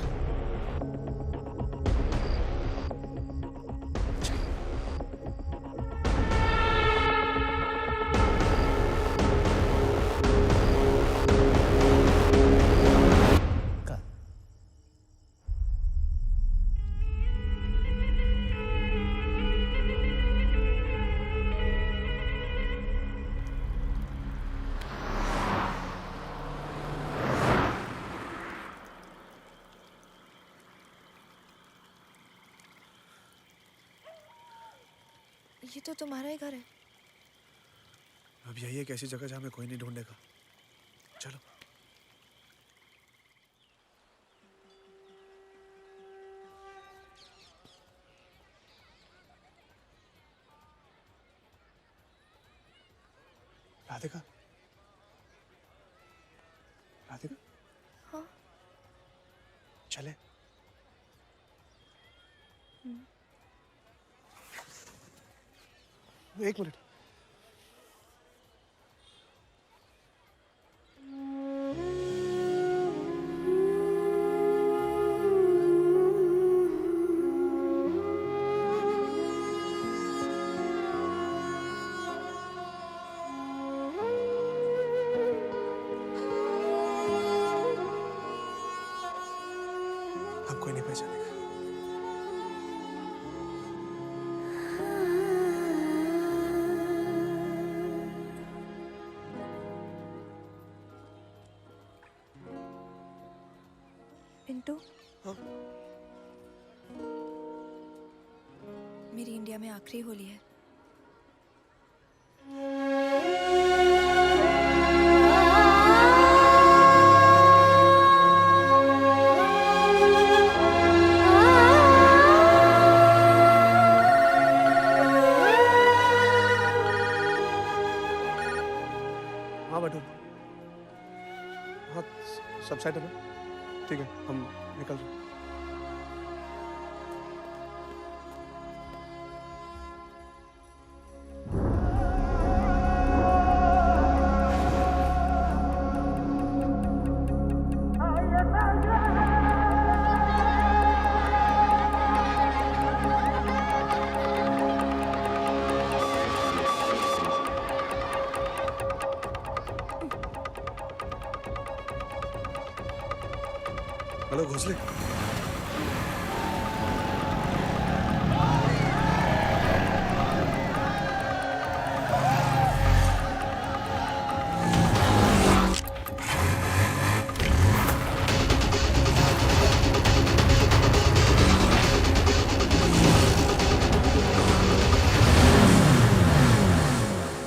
ये तो तुम्हारा ही घर है। अब यही एक ऐसी जगह जहाँ मैं कोई नहीं ढूंढेगा। चलो। राधिका, राधिका। हाँ। चले। एक मिनट। अब कोई नहीं पहचानेगा। पिंटू। हाँ? मेरी इंडिया में आखिरी होली है। हाँ बैठो। हाँ सब सेट है ना? ठीक है, हम निकल रहे हैं। हेलो घोसले।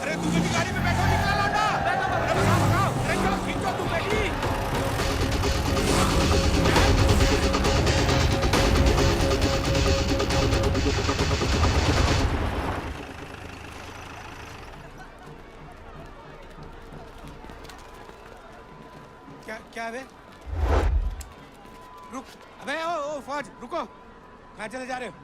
अरे तुझे भी गाड़ी में बैठो, निकला लौंडा। अरे भगाओ भगाओ, अरे चलो खींचो तू बैठी। क्या क्या है? रुक, अबे ओ फौज रुको, कहाँ चले जा रहे हो?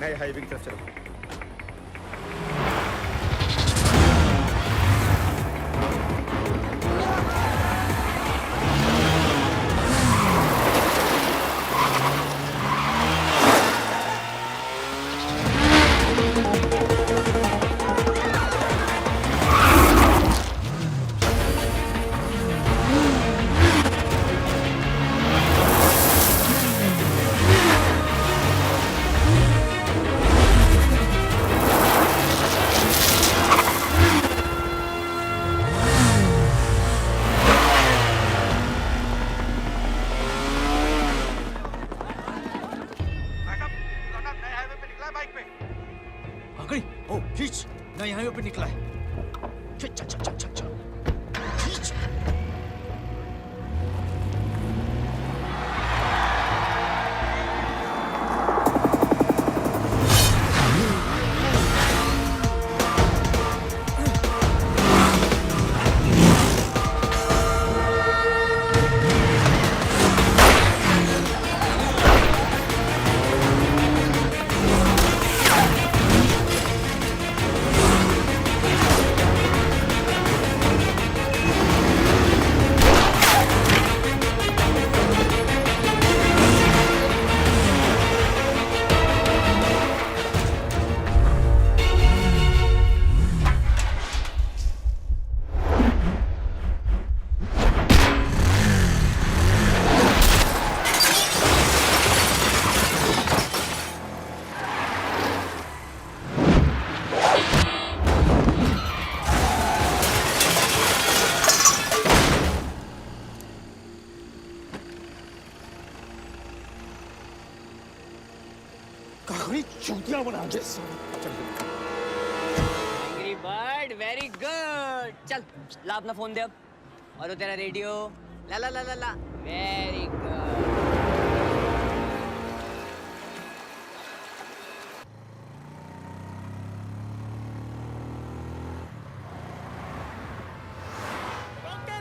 नए हाईवे की तरफ चलो। आगरी, ओ खींच, नए हाईवे पे निकला है। खींच, चल चल चल चल चल, खींच। चूतिया बना दे। Angry bird, very good. चल ला अपना फोन दे अब, और वो तेरा रेडियो। ला ला ला ला ला, वेरी गुड।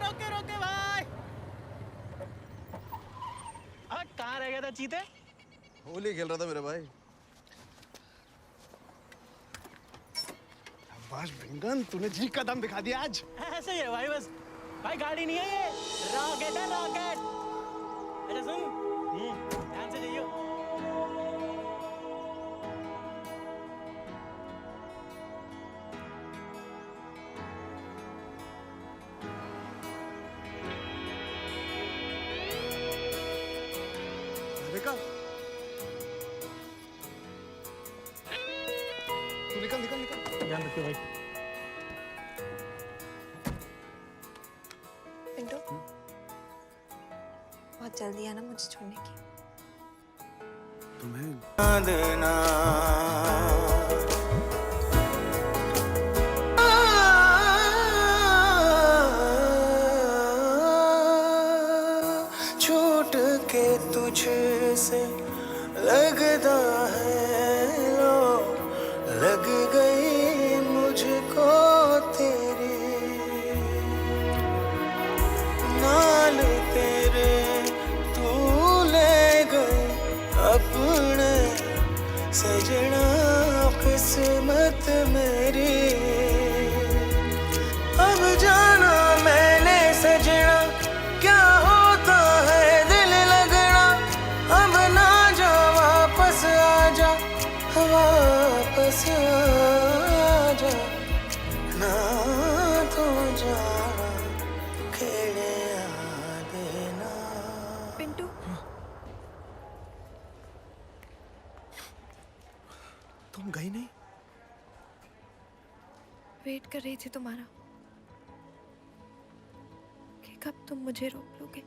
रोके रोके भाई। कहाँ रह गया था चीते? होली खेल रहा था मेरे भाई। बस भिंगन, तूने जी का दम दिखा दिया आज। ऐसे ही है भाई, बस भाई गाड़ी नहीं है ये, रॉकेट है रॉकेट। अच्छा सुन, ध्यान से जाइयो। देखा? तू निकल निकल निकल। ध्यान रखियो भाई। पिंटू, बहुत जल्दी है ना मुझे छोड़ने की। तुम्हें देना छूट के तुझसे लगता है लो, लग गई मुझको तेरी नाल तेरे, तू ले गई अपने सजना किस्मत मेरी। अब जाना मैंने सजना क्या होता है दिल लगना। अब ना जा वापस आजा, वापस आजा ना तो जाना खेड़े आ देना। पिंटू, तुम गई नहीं? वेट कर रही थी तुम्हारा कि कब तुम मुझे रोक लोगे,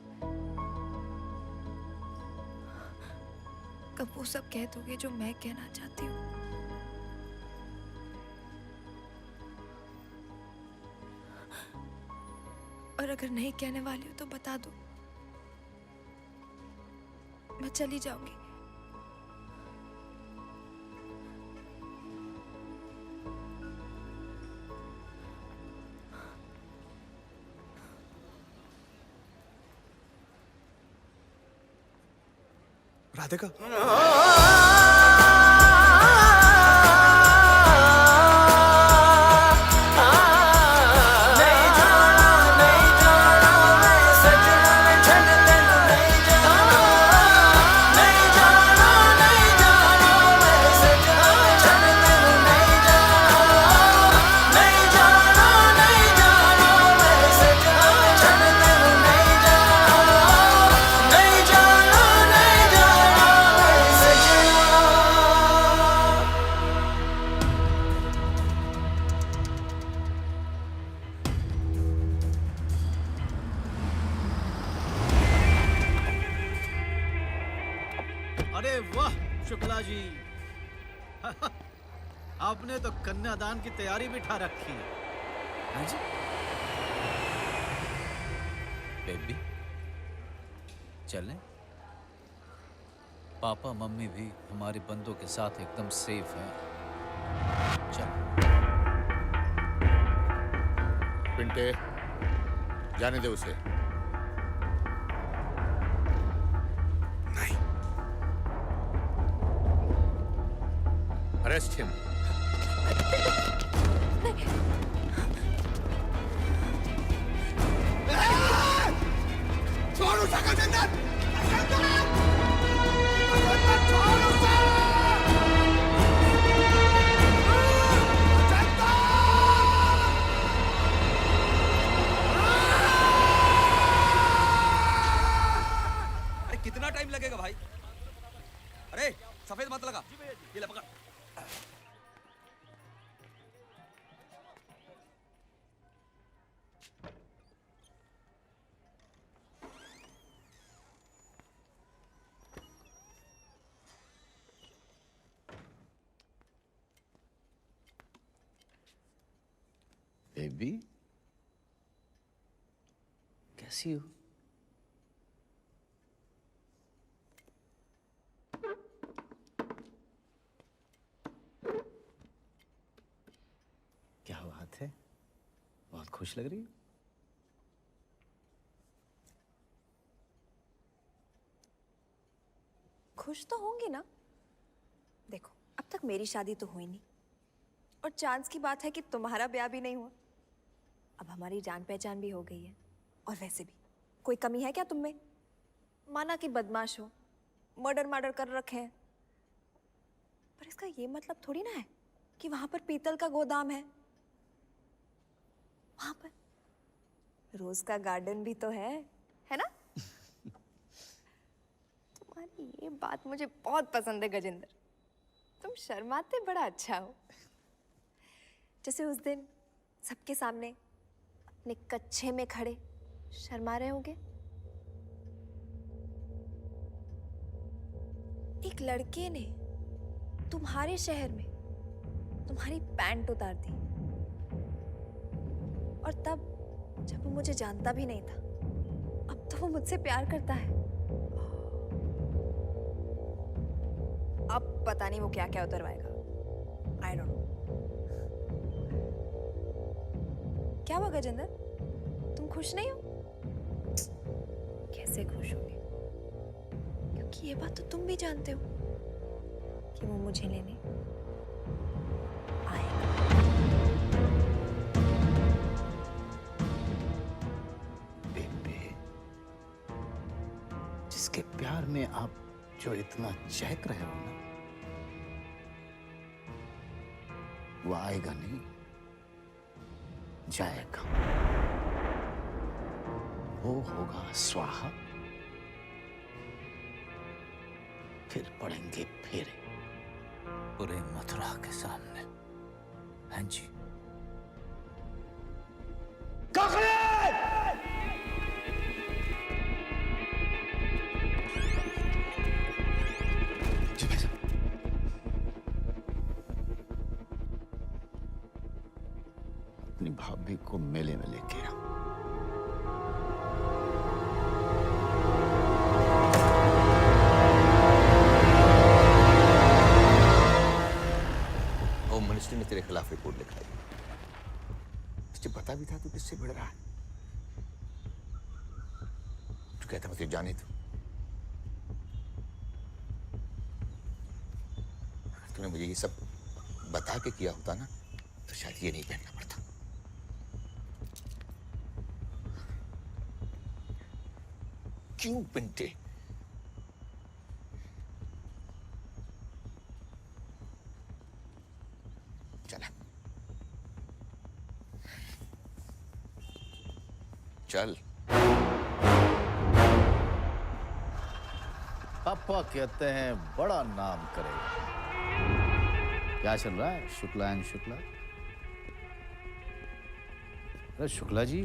कब वो सब कह दोगे जो मैं कहना चाहती हूँ। और अगर नहीं कहने वाली हो तो बता दो, मैं चली जाऊंगी। राधिका, अरे वाह शुक्ला जी आपने तो कन्यादान की तैयारी भी ठा रखी है। हाँ जी बेबी चलें? पापा मम्मी भी हमारे बंदों के साथ एकदम सेफ हैं। चल पिंटे जाने दे उसे। नहीं। Arrest him. छोड़ उसे गजेंद्र! अरे कितना टाइम लगेगा भाई? अरे सफेद मत लगा, ये ले पकड़। बेबी कैसी हो? क्या बात है, बहुत खुश लग रही हो। खुश तो होंगी ना। देखो अब तक मेरी शादी तो हुई नहीं और चांस की बात है कि तुम्हारा ब्याह भी नहीं हुआ। अब हमारी जान पहचान भी हो गई है और वैसे भी कोई कमी है क्या तुम में? माना कि बदमाश हो, मर्डर कर रखे हैं, पर इसका ये मतलब थोड़ी ना है कि वहां पर पीतल का गोदाम है। वहां पर रोज का गार्डन भी तो है ना? तुम्हारी ये बात मुझे बहुत पसंद है गजेंद्र। तुम शर्माते बड़ा अच्छा हो। जैसे उस दिन सबके सामने अपने कच्छे में खड़े शर्मा रहे होगे। एक लड़के ने तुम्हारे शहर में तुम्हारी पैंट उतार दी और तब जब वो मुझे जानता भी नहीं था, अब तो वो मुझसे प्यार करता है। अब पता नहीं वो क्या क्या उतरवाएगा। I don't know. क्या हुआ गजेंद्र, तुम खुश नहीं हो? कैसे खुश होगे? क्योंकि ये बात तो तुम भी जानते हो कि वो मुझे लेने आएगा। बेबे जिसके प्यार में आप जो इतना चहक रहे हो ना, वो आएगा नहीं, जाएगा। वो होगा स्वाहा, फिर पड़ेंगे फेरे पूरे मथुरा के सामने। हाँ जी जी भाई साहब। अपनी भाभी को मेले में लेके आ। होम मिनिस्ट्री ने तेरे खिलाफ रिपोर्ट लिखाई। तुझे पता भी था तू किससे भिड़ रहा है? तू कहता मैं तुझे जाने दूं। अगर तूने मुझे ये सब बता के किया होता ना, तो शायद ये नहीं पहनना पड़ता। क्यों पिंटे? चला चल। पापा कहते हैं बड़ा नाम करेगा। क्या चल रहा है शुक्ला एंड शुक्ला? अरे शुक्ला जी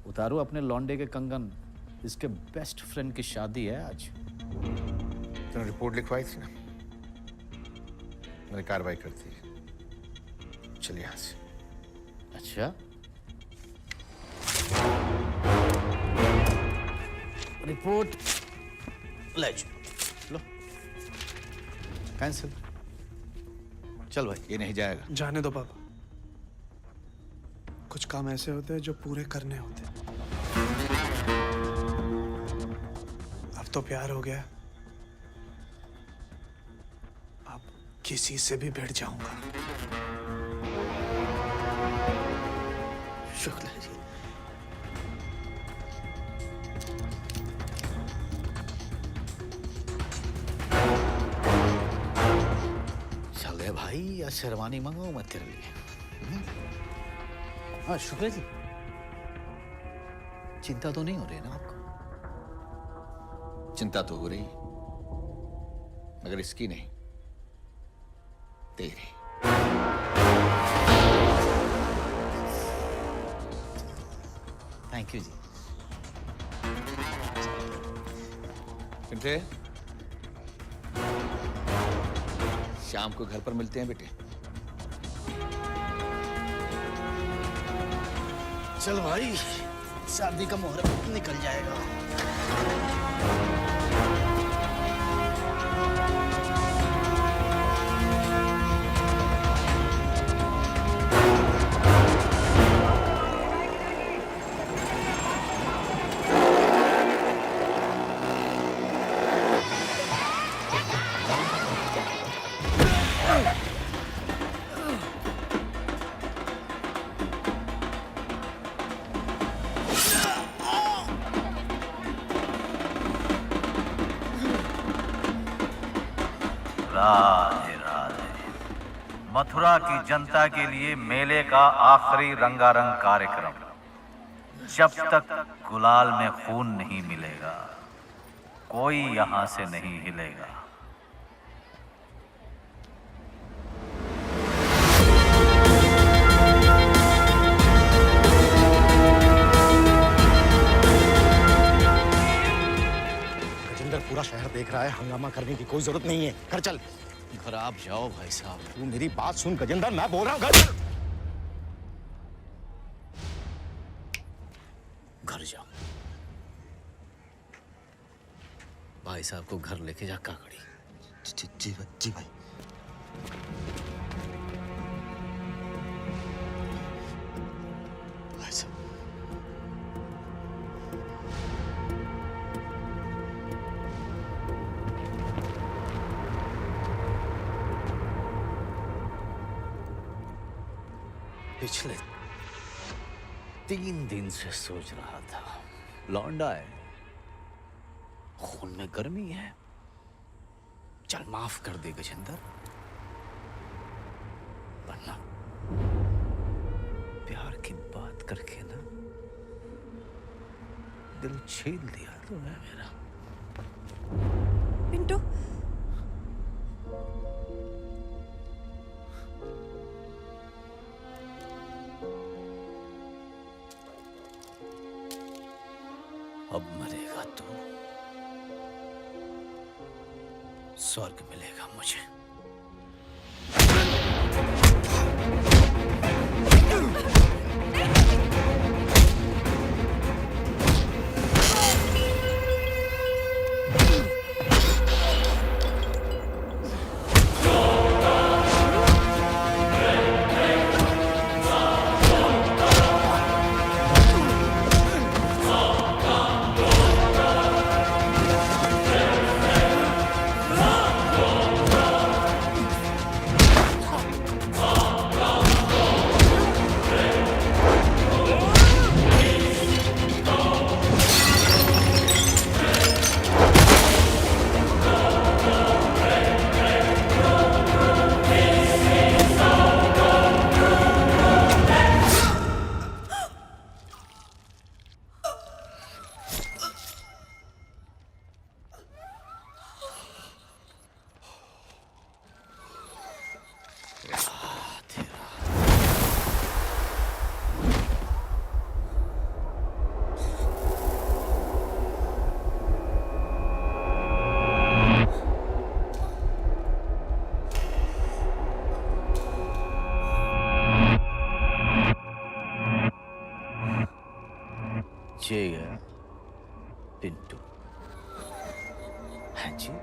उतारो अपने लौंडे के कंगन, इसके बेस्ट फ्रेंड की शादी है आज। तूने रिपोर्ट लिखवाई थी ना, मैंने कार्रवाई कर दी। चल यहां से। अच्छा, रिपोर्ट ले लो, कैंसिल। चल भाई। ये नहीं जाएगा। जाने दो पापा, कुछ काम ऐसे होते हैं जो पूरे करने होते हैं। अब तो प्यार हो गया, अब किसी से भी भिड़ जाऊंगा। शुक्ला जी, चल गए भाई। या शेरवानी मंगाऊं मैं तेरे लिए? हाँ शुक्ला जी, चिंता तो नहीं हो रही ना आपको? चिंता तो हो रही, मगर इसकी नहीं, तेरी। थैंक यू जी। पिंटे, शाम को घर पर मिलते हैं बेटे। चल भाई, शादी का मुहूर्त निकल जाएगा। राधे राधे। मथुरा की जनता के लिए मेले का आखिरी रंगारंग कार्यक्रम। जब तक गुलाल में खून नहीं मिलेगा, कोई यहां से नहीं हिलेगा। पूरा शहर देख रहा है, हंगामा करने की कोई जरूरत नहीं है। घर चल। घर आप जाओ भाई साहब। तू मेरी बात सुन गजेंद्र, मैं बोल रहा हूँ घर चल। घर जाओ। भाई साहब को घर लेके जा काकड़ी। जी भाई। भाई साहब, पिछले 3 दिन से सोच रहा था, लौंडा है, खून में गर्मी है। चल माफ कर दे गजेंद्र, वरना प्यार की बात करके ना दिल छीन लिया तूने मेरा। पिंटू, अब मरेगा तू, स्वर्ग मिलेगा मुझे। बचेगा पिंटू। हाँ जी।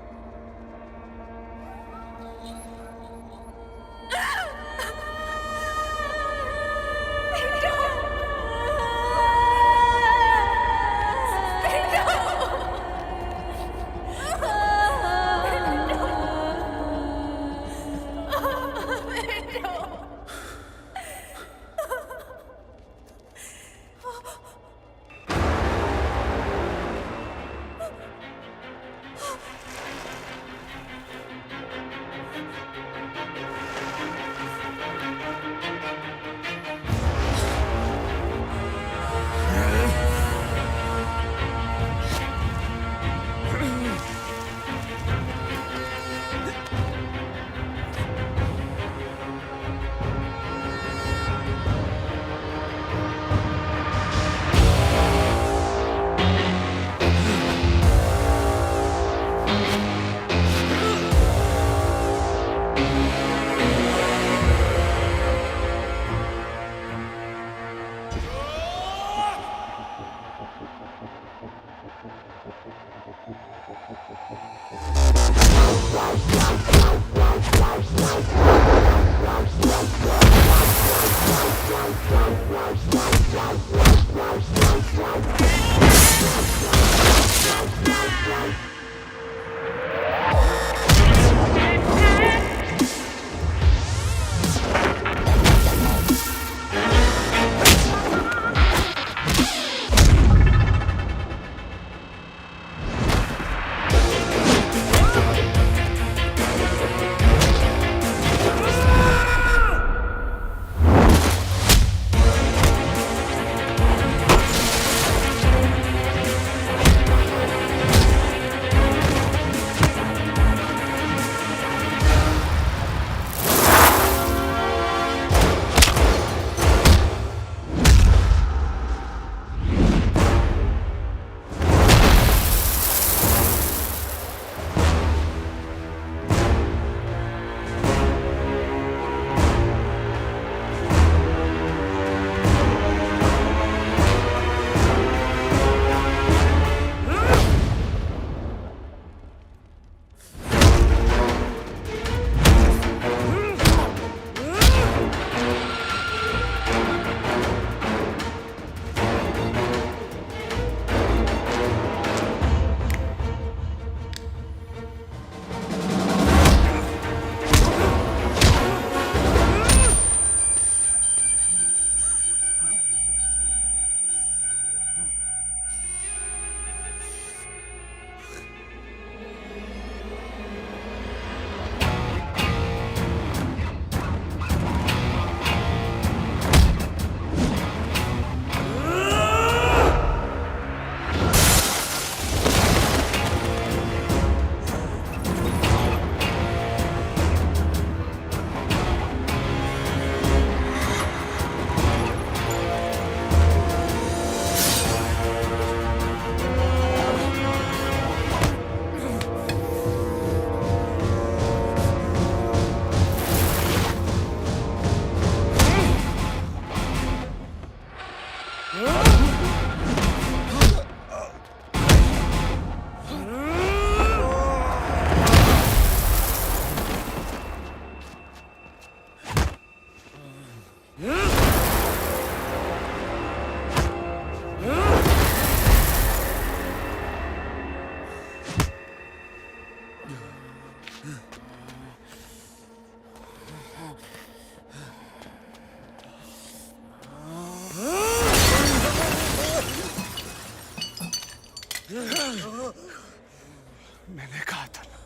मैंने कहा था ना,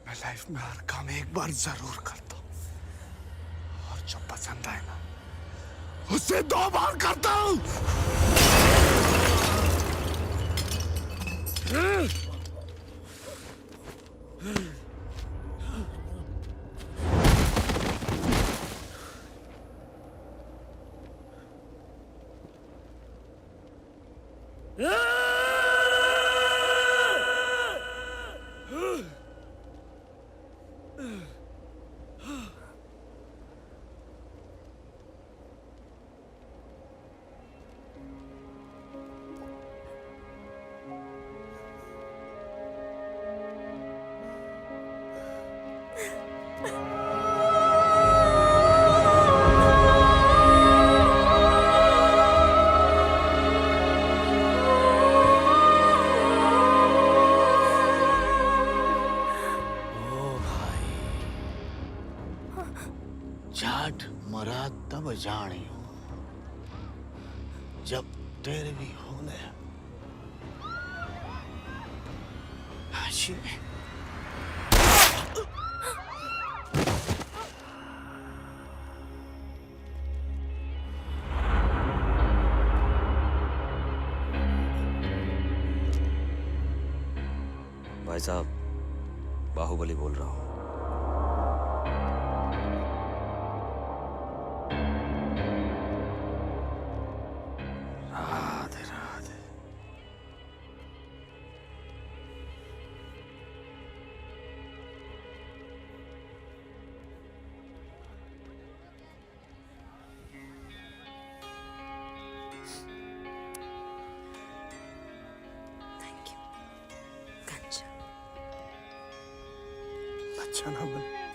मैं लाइफ में हर काम एक बार जरूर करता हूँ, और जो पसंद आए ना उसे 2 बार करता हूँ। जाट मरा तब जानी जब तेरे भी होने हाशी भाई साहब, बाहुबली बोल रहा हूँ। राधे राधे। Thank you. कंचन। अच्छा ना बन